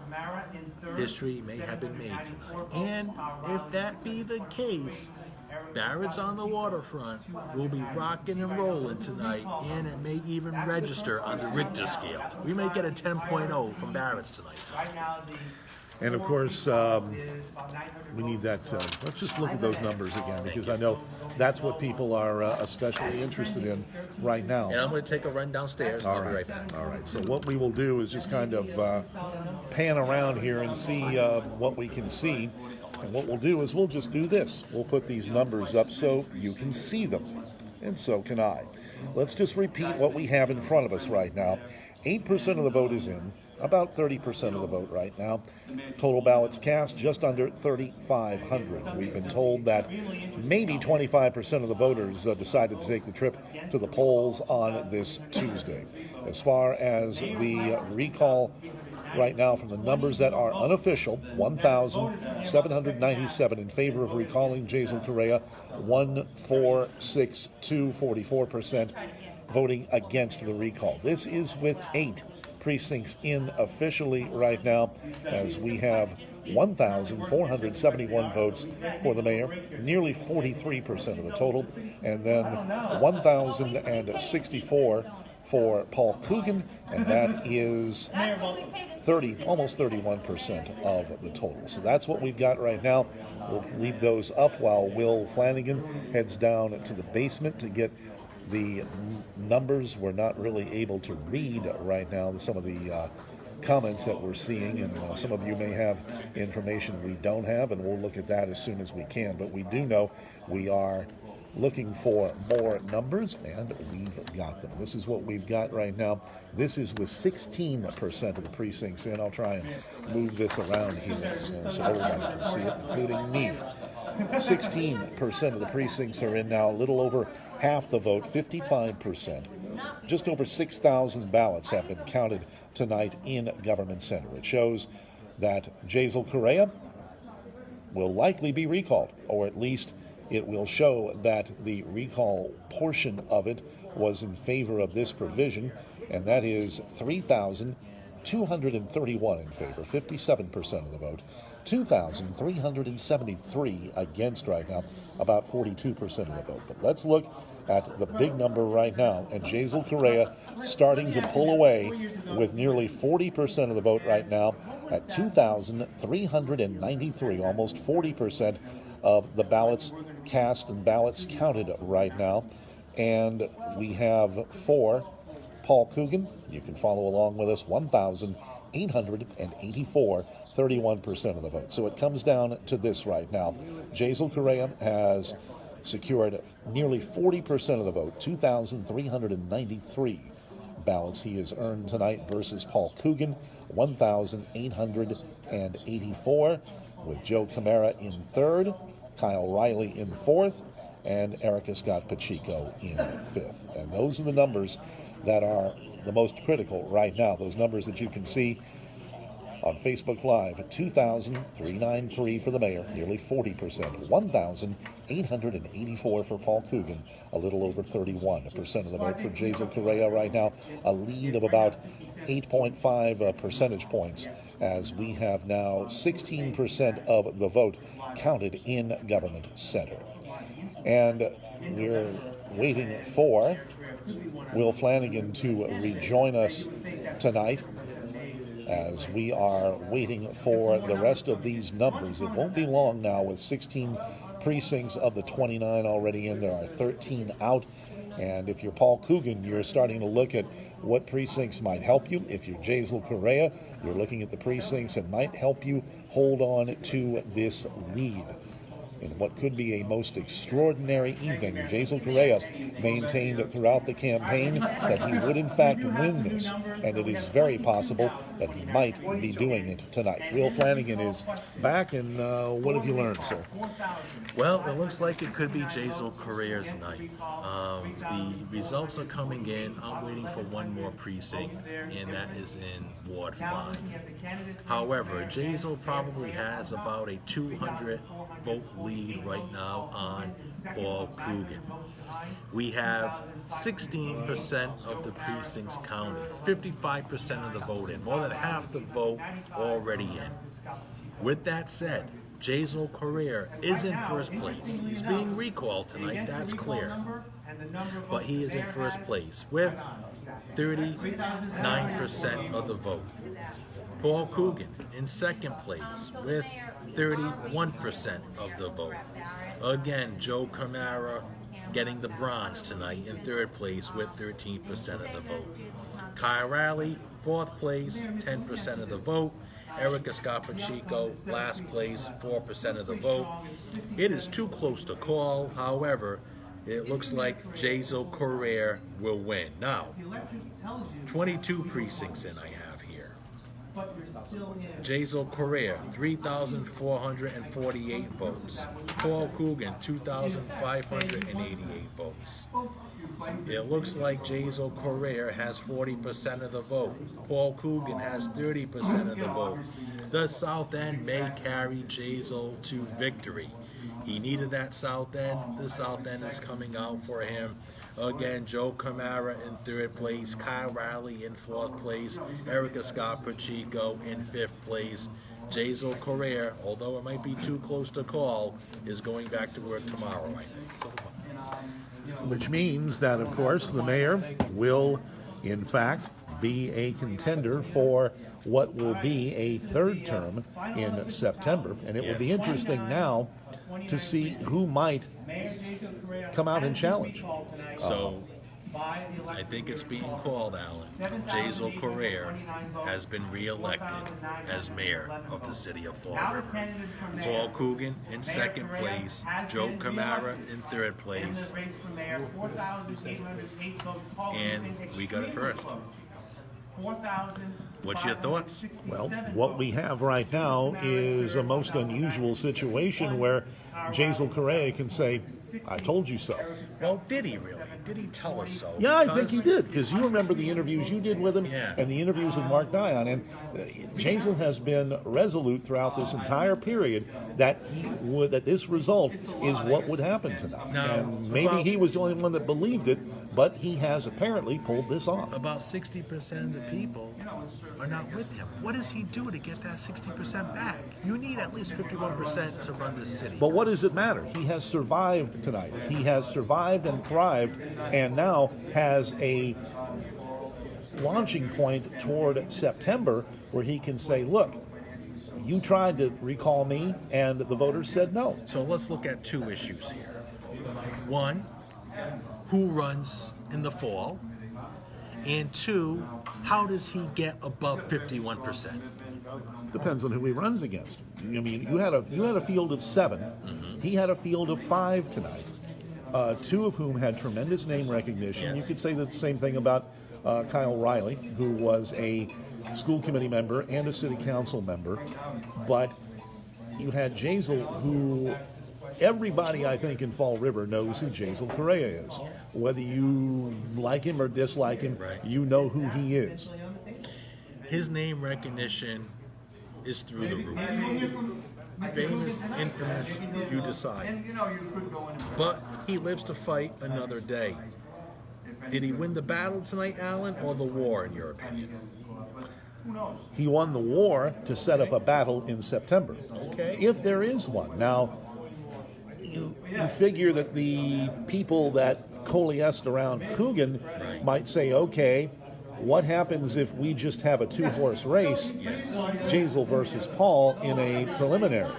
History may have been made tonight. And if that be the case, Barrett's on the waterfront will be rocking and rolling tonight, and it may even register on the Richter scale. We may get a 10.0 from Barrett's tonight. And of course, we need that. Let's just look at those numbers again, because I know that's what people are especially interested in right now. And I'm going to take a run downstairs, and I'll be right back. All right. So what we will do is just kind of pan around here and see what we can see. And what we'll do is we'll just do this. We'll put these numbers up so you can see them, and so can I. Let's just repeat what we have in front of us right now. 8% of the vote is in, about 30% of the vote right now. Total ballots cast, just under 3,500. We've been told that maybe 25% of the voters decided to take the trip to the polls on this Tuesday. As far as the recall right now, from the numbers that are unofficial, 1,797 in favor of recalling Jazel Correa, 1,462, 44% voting against the recall. This is with 8 precincts in officially right now, as we have 1,471 votes for the mayor, nearly 43% of the total, and then 1,064 for Paul Coogan, and that is almost 31% of the total. So that's what we've got right now. We'll leave those up while Will Flanagan heads down to the basement to get the numbers. We're not really able to read right now some of the comments that we're seeing, and some of you may have information we don't have, and we'll look at that as soon as we can. But we do know we are looking for more numbers, and we've got them. This is what we've got right now. This is with 16% of the precincts in. I'll try and move this around here so everybody can see it, including me. 16% of the precincts are in now, a little over half the vote, 55%. Just over 6,000 ballots have been counted tonight in Government Center. It shows that Jazel Correa will likely be recalled, or at least it will show that the recall portion of it was in favor of this provision, and that is 3,231 in favor, 57% of the vote, 2,373 against right now, about 42% of the vote. But let's look at the big number right now, and Jazel Correa starting to pull away with nearly 40% of the vote right now at 2,393, almost 40% of the ballots cast and ballots counted right now. And we have for Paul Coogan, you can follow along with us, 1,884, 31% of the vote. So it comes down to this right now. Jazel Correa has secured nearly 40% of the vote, 2,393 ballots he has earned tonight versus Paul Coogan, 1,884, with Joe Camara in third, Kyle Riley in fourth, and Erica Scott Pacheco in fifth. And those are the numbers that are the most critical right now. Those numbers that you can see on Facebook Live, 2,393 for the mayor, nearly 40%, 1,884 for Paul Coogan, a little over 31% of the vote for Jason Correa right now, a lead of about 8.5 percentage points, as we have now 16% of the vote counted in Government Center. And we're waiting for Will Flanagan to rejoin us tonight, as we are waiting for the rest of these numbers. It won't be long now, with 16 precincts of the 29 already in. There are 13 out. And if you're Paul Coogan, you're starting to look at what precincts might help you. If you're Jaisal Correa, you're looking at the precincts that might help you hold on to this lead. In what could be a most extraordinary evening, Jaisal Correa maintained throughout the campaign that he would in fact win this, and it is very possible that he might be doing it tonight. Will Flanagan is back, and what have you learned, sir? Well, it looks like it could be Jaisal Correa's night. The results are coming in. I'm waiting for one more precinct, and that is in Ward 5. However, Jaisal probably has about a 200 vote lead right now on Paul Coogan. We have 16% of the precincts counted, 55% of the vote in, more than half the vote already in. With that said, Jaisal Correa is in first place. He's being recalled tonight, that's clear. But he is in first place with 39% of the vote. Paul Coogan in second place with 31% of the vote. Again, Joe Camara getting the bronze tonight in third place with 13% of the vote. Kyle Riley, fourth place, 10% of the vote. Erica Scott Pacheco, last place, 4% of the vote. It is too close to call. However, it looks like Jaisal Correa will win. Now, 22 precincts in I have here. Jaisal Correa, 3,448 votes. Paul Coogan, 2,588 votes. It looks like Jaisal Correa has 40% of the vote. Paul Coogan has 30% of the vote. The South End may carry Jaisal to victory. He needed that South End. The South End is coming out for him. Again, Joe Camara in third place, Kyle Riley in fourth place, Erica Scott Pacheco in fifth place. Jaisal Correa, although it might be too close to call, is going back to work tomorrow, I think. Which means that, of course, the mayor will, in fact, be a contender for what will be a third term in September. And it will be interesting now to see who might come out and challenge. So, I think it's being called, Alan. Jaisal Correa has been reelected as mayor of the city of Fall River. Paul Coogan in second place, Joe Camara in third place, and we got it first. What's your thoughts? Well, what we have right now is a most unusual situation where Jaisal Correa can say, I told you so. Well, did he really? Did he tell us so? Yeah, I think he did, because you remember the interviews you did with him, Yeah. and the interviews with Mark Dion, and Jaisal has been resolute throughout this entire period that that this result is what would happen tonight. Now, And maybe he was the only one that believed it, but he has apparently pulled this off. About 60% of the people are not with him. What does he do to get that 60% back? You need at least 51% to run this city. But what does it matter? He has survived tonight. He has survived and thrived, and now has a launching point toward September where he can say, look, you tried to recall me, and the voters said no. So let's look at two issues here. One, who runs in the fall? And two, how does he get above 51%? Depends on who he runs against. I mean, you had a field of 7. He had a field of 5 tonight. two of whom had tremendous name recognition. You Yes. could say the same thing about Kyle Riley, who was a school committee member and a city council member. But you had Jazel, who everybody, I think, in Fall River knows who Jazel Correa is. Whether you like him or dislike him, Right. you know who he is. His name recognition is through the roof. Famous, infamous, you decide. But he lives to fight another day. Did he win the battle tonight, Alan, or the war, in your opinion? He won the war to set up a battle in September. Okay. If there is one. Now, you figure that the people that coalesced around Coogan Right. might say, okay, what happens if we just have a two-horse race, Jazel versus Paul, in a preliminary?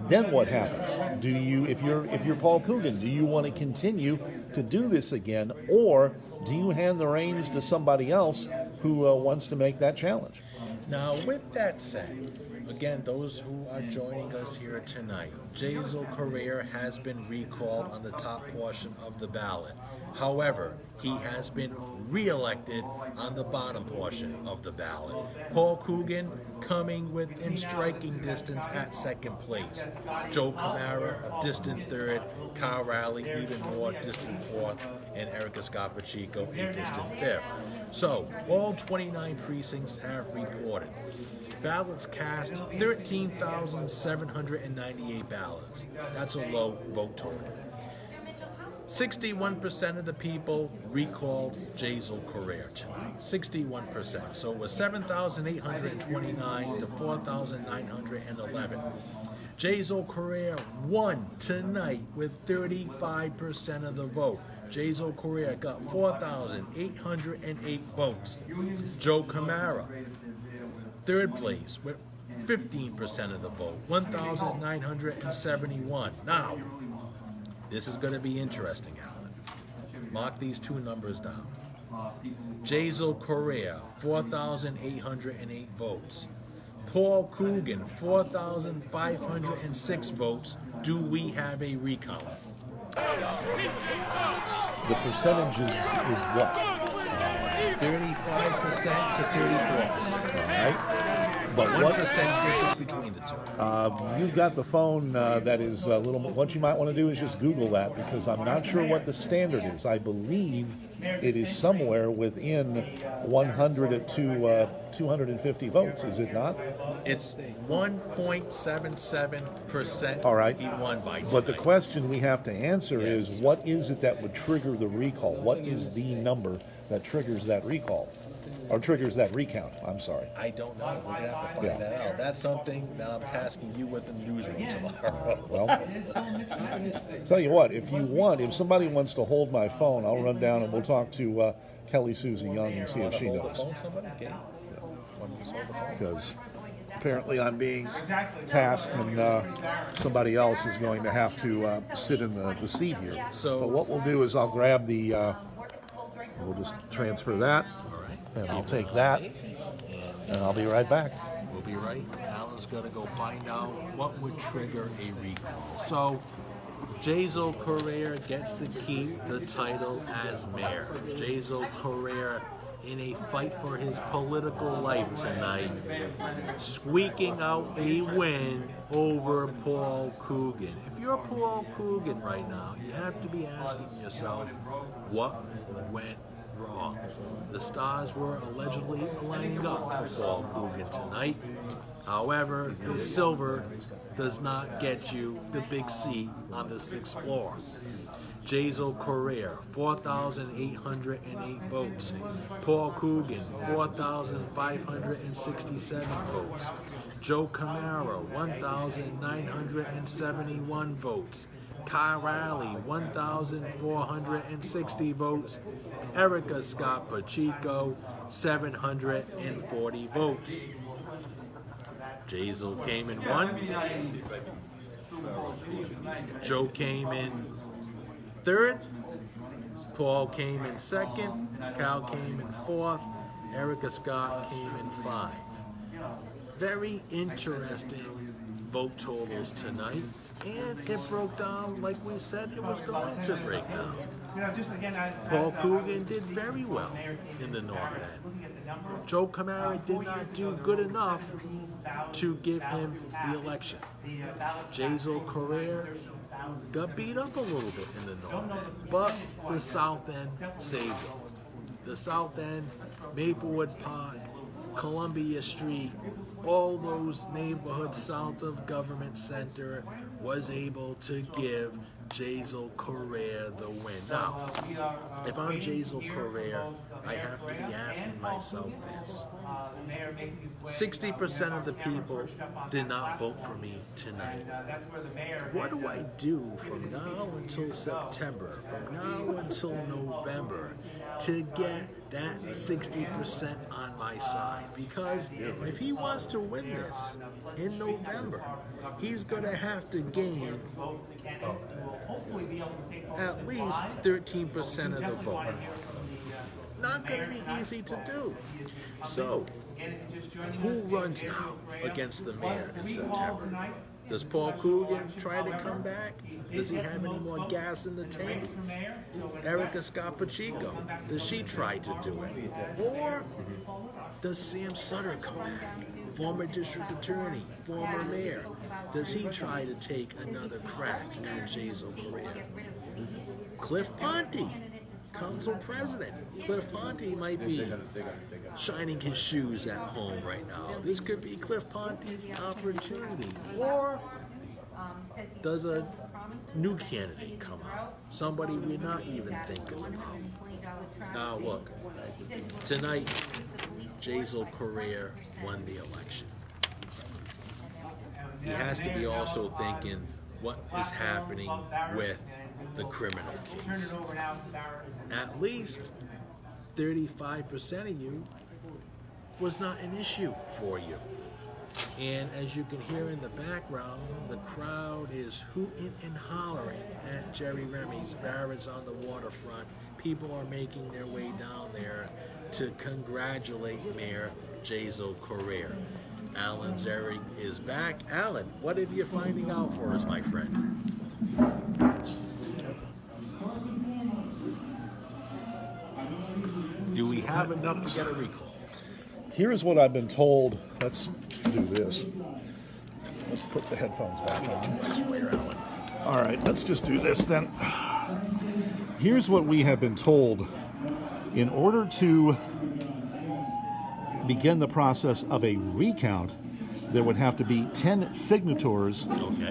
Then what happens? Do you, if you're Paul Coogan, do you want to continue to do this again, or do you hand the reins to somebody else who wants to make that challenge? Now, with that said, again, those who are joining us here tonight, Jazel Correa has been recalled on the top portion of the ballot. However, he has been re-elected on the bottom portion of the ballot. Paul Coogan coming within striking distance at second place. Joe Camara, distant third. Kyle Riley, even more distant fourth. And Erica Scott Pacheco, a distant fifth. So, all 29 precincts have reported. Ballots cast, 13,798 ballots. That's a low vote total. 61% of the people recalled Jazel Correa tonight. 61%. So it was 7,829 to 4,911. Jazel Correa won tonight with 35% of the vote. Jazel Correa got 4,808 votes. Joe Camara, third place with 15% of the vote, 1,971. Now, this is going to be interesting, Alan. Mark these two numbers down. Jazel Correa, 4,808 votes. Paul Coogan, 4,506 votes. Do we have a recount? The percentage is what? 35% to 34%. All right. But 1% what? difference between the two. You've got the phone that is a little. What you might want to do is just Google that, because I'm not sure what the standard is. I believe it is somewhere within 100 to 250 votes. Is it not? It's 1.77%. All right. He won by tonight. But the question we have to answer is, Yes. what is it that would trigger the recall? What is the number that triggers that recall, or triggers that recount? I'm sorry. I don't know. We're gonna have to find Yeah. that out. That's something that I'm tasking you with the newsroom tomorrow. Well, tell you what, if somebody wants to hold my phone, I'll run down and we'll talk to Kelly Susie Young and see if she knows. Phone somebody? Okay. Want me to hold the phone? Because apparently I'm being tasked, and somebody else is going to have to sit in the seat here. So- but what we'll do is I'll grab the, we'll just transfer that, All right. and I'll take that, and I'll be right back. We'll be right. Alan's gonna go find out what would trigger a recall. So, Jazel Correa gets to keep the title as mayor. Jazel Correa, in a fight for his political life tonight, squeaking out a win over Paul Coogan. If you're Paul Coogan right now, you have to be asking yourself, what went wrong? The stars were allegedly lining up for Paul Coogan tonight. However, the silver does not get you the big seat on the 6th floor. Jazel Correa, 4,808 votes. Paul Coogan, 4,567 votes. Joe Camara, 1,971 votes. Kyle Riley, 1,460 votes. Erica Scott Pacheco, 740 votes. Jazel came in one. Joe came in third. Paul came in second. Cal came in fourth. Erica Scott came in 5. Very interesting vote totals tonight, and it broke down like we said it was going to break down. Paul Coogan did very well in the North End. Joe Camara did not do good enough to give him the election. Jazel Correa got beat up a little bit in the North End, but the South End saved him. The South End, Maplewood Park, Columbia Street, all those neighborhoods south of Government Center was able to give Jazel Correa the win. Now, if I'm Jazel Correa, I have to be asking myself this. 60% of the people did not vote for me tonight. What do I do from now until September, from now until November, to get that 60% on my side? Because if he wants to win this in November, he's going to have to gain at least 13% of the vote. Not going to be easy to do. So, who runs now against the mayor in September? Does Paul Coogan try to come back? Does he have any more gas in the tank? Erica Scott Pacheco, does she try to do it? Or does Sam Sutter come back? Former district attorney, former mayor. Does he try to take another crack at Jazel Correa? Cliff Ponte, council president. Cliff Ponte might be shining his shoes at home right now. This could be Cliff Ponte's opportunity. Or does a new candidate come out? Somebody we're not even thinking about. Now look, tonight, Jazel Correa won the election. He has to be also thinking what is happening with the criminal case. At least 35% of you was not an issue for you. And as you can hear in the background, the crowd is hooting and hollering at Jerry Remy's Barrett's on the waterfront. People are making their way down there to congratulate Mayor Jazel Correa. Alan Zerrig is back. Alan, what have you finding out for us, my friend? Do we have enough to get a recall? Here's what I've been told. Let's do this. Let's put the headphones back on. All right, let's just do this then. Here's what we have been told. In order to begin the process of a recount, there would have to be 10 signatures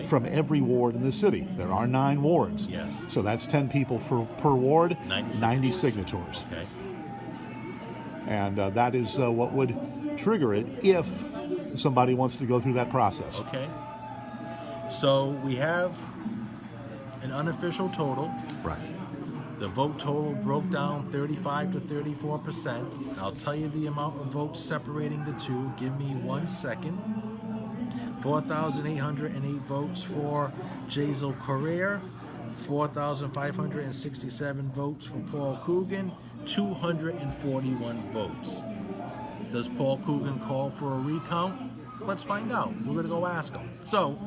from every ward in the city. There are 9 wards. Yes. So that's 10 people per ward, 90 signatures. Okay. And that is what would trigger it if somebody wants to go through that process. Okay. So we have an unofficial total. Right. The vote total broke down 35 to 34%. I'll tell you the amount of votes separating the two. Give me 1 second. 4,808 votes for Jazel Correa, 4,567 votes for Paul Coogan, 241 votes. Does Paul Coogan call for a recount? Let's find out. We're going to go ask him. So,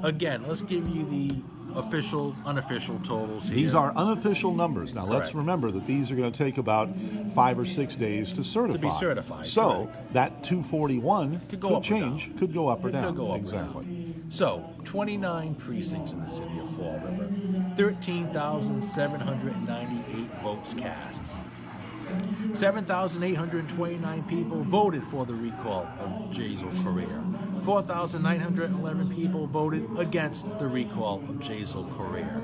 again, let's give you the official, unofficial totals here. These are unofficial numbers. Now, let's Correct. remember that these are going to take about 5 or 6 days to certify. To be certified, So, correct. that 241 Could go up or change, down. could go up or It down. could go up or exactly. down. So, 29 precincts in the city of Fall River, 13,798 votes cast. 7,829 people voted for the recall of Jazel Correa. 4,911 people voted against the recall of Jazel Correa.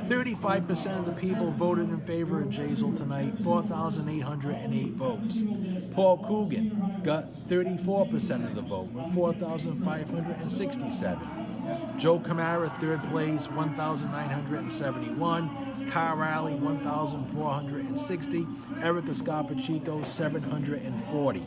35% of the people voted in favor of Jazel tonight, 4,808 votes. Paul Coogan got 34% of the vote with 4,567. Joe Camara, third place, 1,971. Kyle Riley 1,460, Erica Scarpachico 740.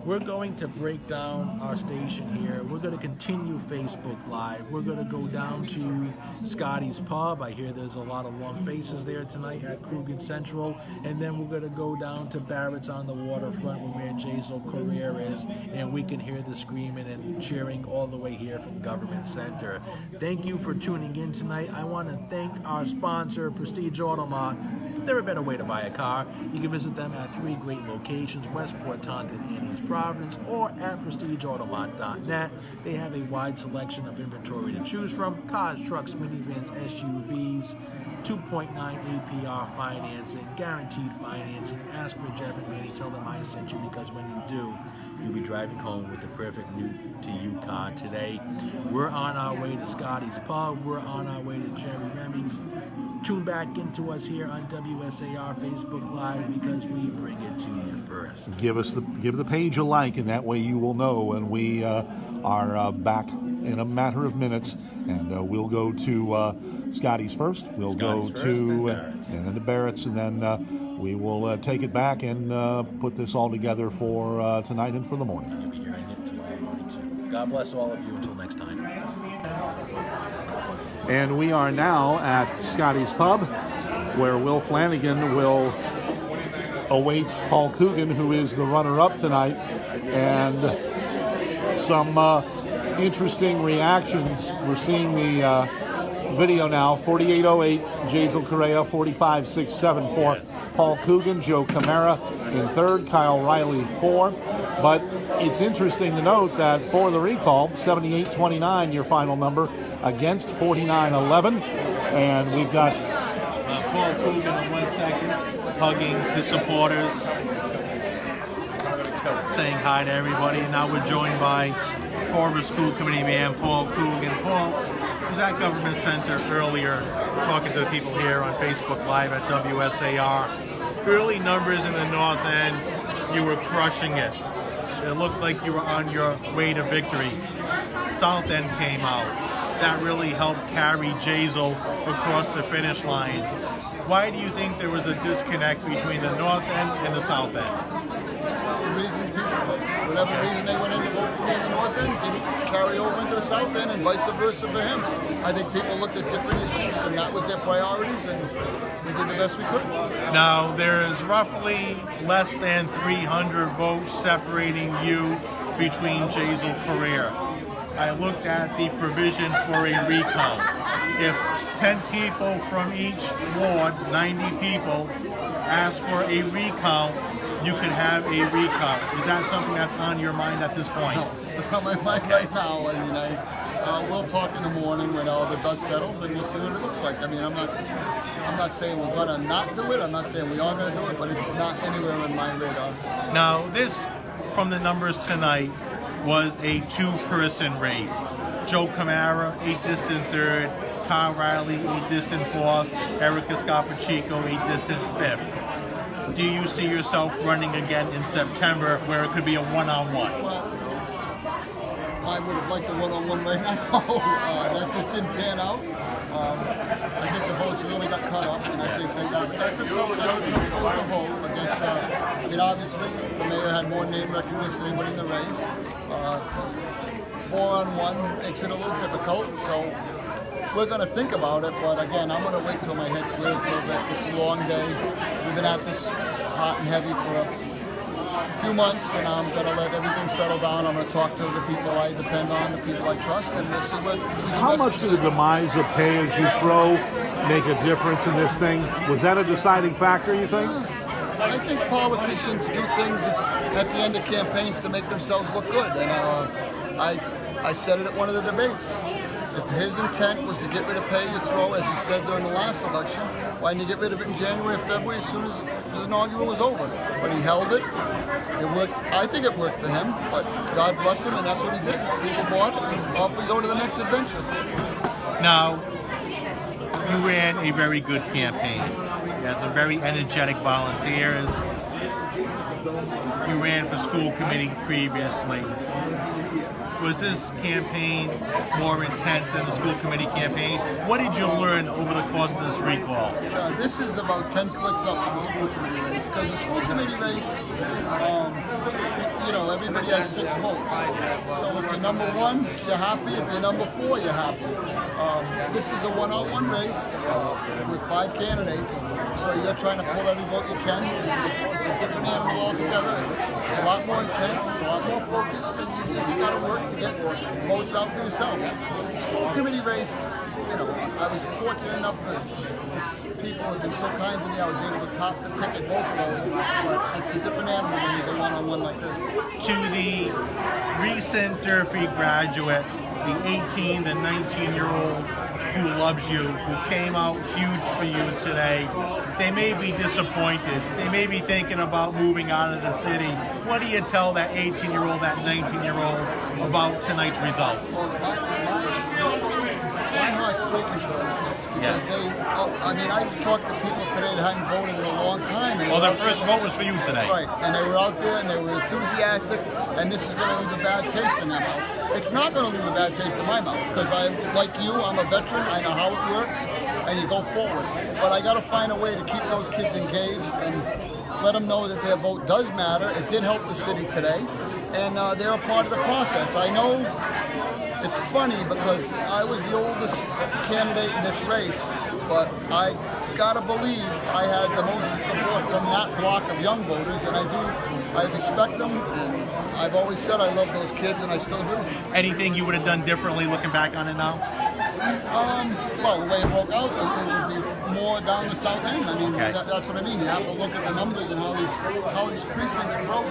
We're going to break down our station here. We're going to continue Facebook Live. We're going to go down to Scotty's Pub. I hear there's a lot of long faces there tonight at Coogan Central. And then we're going to go down to Barrett's on the waterfront where Jazel Career is. And we can hear the screaming and cheering all the way here from Government Center. Thank you for tuning in tonight. I want to thank our sponsor, Prestige Automart. They're a better way to buy a car. You can visit them at 3 great locations, Westport, Taunton, and East Providence, or at prestigeautomart.net. They have a wide selection of inventory to choose from: cars, trucks, minivans, SUVs, 2.9 APR financing, guaranteed financing. Ask for Jeff and Manny. Tell them I sent you, because when you do, you'll be driving home with the perfect new-to-you car today. We're on our way to Scotty's Pub. We're on our way to Jerry Remy's. Tune back into us here on WSAR Facebook Live, because we bring it to you first. Give the page a like, and that way you will know when we are back in a matter of minutes. And we'll go to Scotty's first. We'll go to and then the Barrett's, and then we will take it back and put this all together for tonight and for the morning. You'll be hearing it tomorrow morning too. God bless all of you until next time. And we are now at Scotty's Pub, where Will Flanagan will await Paul Coogan, who is the runner-up tonight, and some interesting reactions. We're seeing the video now. 4808, Jazel Correa, 45.674. Yes. Paul Coogan, Joe Camara in third, Kyle Riley 4. But it's interesting to note that for the recall, 78.29, your final number, against 49.11. And we've got Paul Coogan in 1 second, hugging his supporters, saying hi to everybody. And now we're joined by former school committee man Paul Coogan. Paul was at Government Center earlier, talking to the people here on Facebook Live at WSAR. Early numbers in the North End, you were crushing it. It looked like you were on your way to victory. South End came out. That really helped carry Jazel across the finish line. Why do you think there was a disconnect between the North End and the South End? The reason people, whatever reason they went in to vote for me in the North End, didn't carry over into the South End, and vice versa for him. I think people looked at different issues, and that was their priorities, and we did the best we could. Now, there is roughly less than 300 votes separating you between Jazel Career. I looked at the provision for a recount. If 10 people from each ward, 90 people, ask for a recount, you could have a recount. Is that something that's on your mind at this point? No, it's not on my mind right now. I mean, we'll talk in the morning when all the dust settles, and we'll see what it looks like. I mean, I'm not saying we're gonna not do it. I'm not saying we are gonna do it, but it's not anywhere on my radar. Now, this, from the numbers tonight, was a two-person race. Joe Camara, a distant third, Kyle Riley, a distant fourth, Erica Scarpachico, a distant fifth. Do you see yourself running again in September, where it could be a one-on-one? Well, I would have liked a one-on-one right now. That just didn't pan out. I think the votes really got cut up, and I think that's a tough vote to hold against. I mean, obviously, the mayor had more name recognition than anybody in the race. 4-on-1 makes it a little difficult, so we're going to think about it. But again, I'm going to wait till my head clears a little bit. This is a long day. We've been at this hot and heavy for a few months, and I'm going to let everything settle down. I'm going to talk to the people I depend on, the people I trust, and we'll see what. How much did the demise of pay as you throw make a difference in this thing? Was that a deciding factor, you think? I think politicians do things at the end of campaigns to make themselves look good, and I said it at one of the debates. If his intent was to get rid of pay you throw, as he said during the last election, why didn't he get rid of it in January or February as soon as his inaugural was over? But he held it. It worked. I think it worked for him, but God bless him, and that's what he did. People bought it, and off we go to the next adventure. Now, you ran a very good campaign. You had some very energetic volunteers. You ran for school committee previously. Was this campaign more intense than the school committee campaign? What did you learn over the course of this recall? This is about 10 clicks up from the school committee race, because the school committee race, everybody has 6 votes. So if you're number 1, you're happy. If you're number 4, you're happy. This is a one-on-one race with 5 candidates, so you're trying to pull every vote you can. It's a different animal altogether. It's a lot more intense, it's a lot more focused, and you just got to work to get votes out for yourself. The school committee race, I was fortunate enough that people have been so kind to me. I was able to top the ticket both of those, but it's a different animal when you go one-on-one like this. To the recent Durfee graduate, the 18, the 19-year-old who loves you, who came out huge for you today, they may be disappointed. They may be thinking about moving out of the city. What do you tell that 18-year-old, that 19-year-old about tonight's results? Well, my heart's breaking for those kids. Because I've talked to people today that hadn't voted in a long time. Well, their first vote was for you today. Right, and they were out there and they were enthusiastic, and this is going to leave a bad taste in their mouth. It's not going to leave a bad taste in my mouth, because like you, I'm a veteran, I know how it works, and you go forward. But I got to find a way to keep those kids engaged and let them know that their vote does matter. It did help the city today, and they're a part of the process. I know it's funny because I was the oldest candidate in this race, but I gotta believe I had the most support from that block of young voters, and I respect them, and I've always said I love those kids, and I still do. Anything you would have done differently looking back on it now? Well, the way it broke out, it would be more down the south end. I mean, Okay. that's what I mean. You have to look at the numbers and how these precincts broke.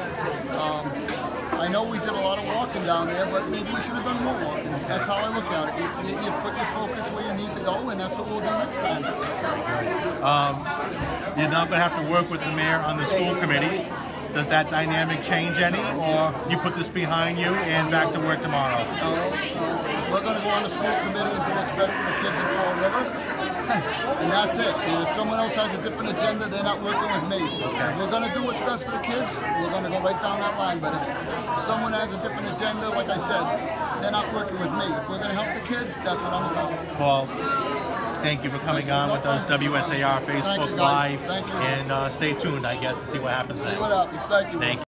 I know we did a lot of walking down there, but maybe we should have done more walking. That's how I look at it. You put your focus where you need to go, and that's what we'll do next time. You're not going to have to work with the mayor on the school committee. Does that dynamic change any, or you put this behind you and back to work tomorrow? We're going to go on the school committee and do what's best for the kids in Fall River. And that's it. And if someone else has a different agenda, they're not working with me. If we're going to do what's best for the kids, we're going to go right down that line. But if someone has a different agenda, like I said, they're not working with me. If we're going to help the kids, that's what I'm about. Paul, thank you for coming on with us, WSAR Facebook Thank you, guys. Live. Thank you. And stay tuned, I guess, to see what happens See next. what happens. Thank you. Thank you.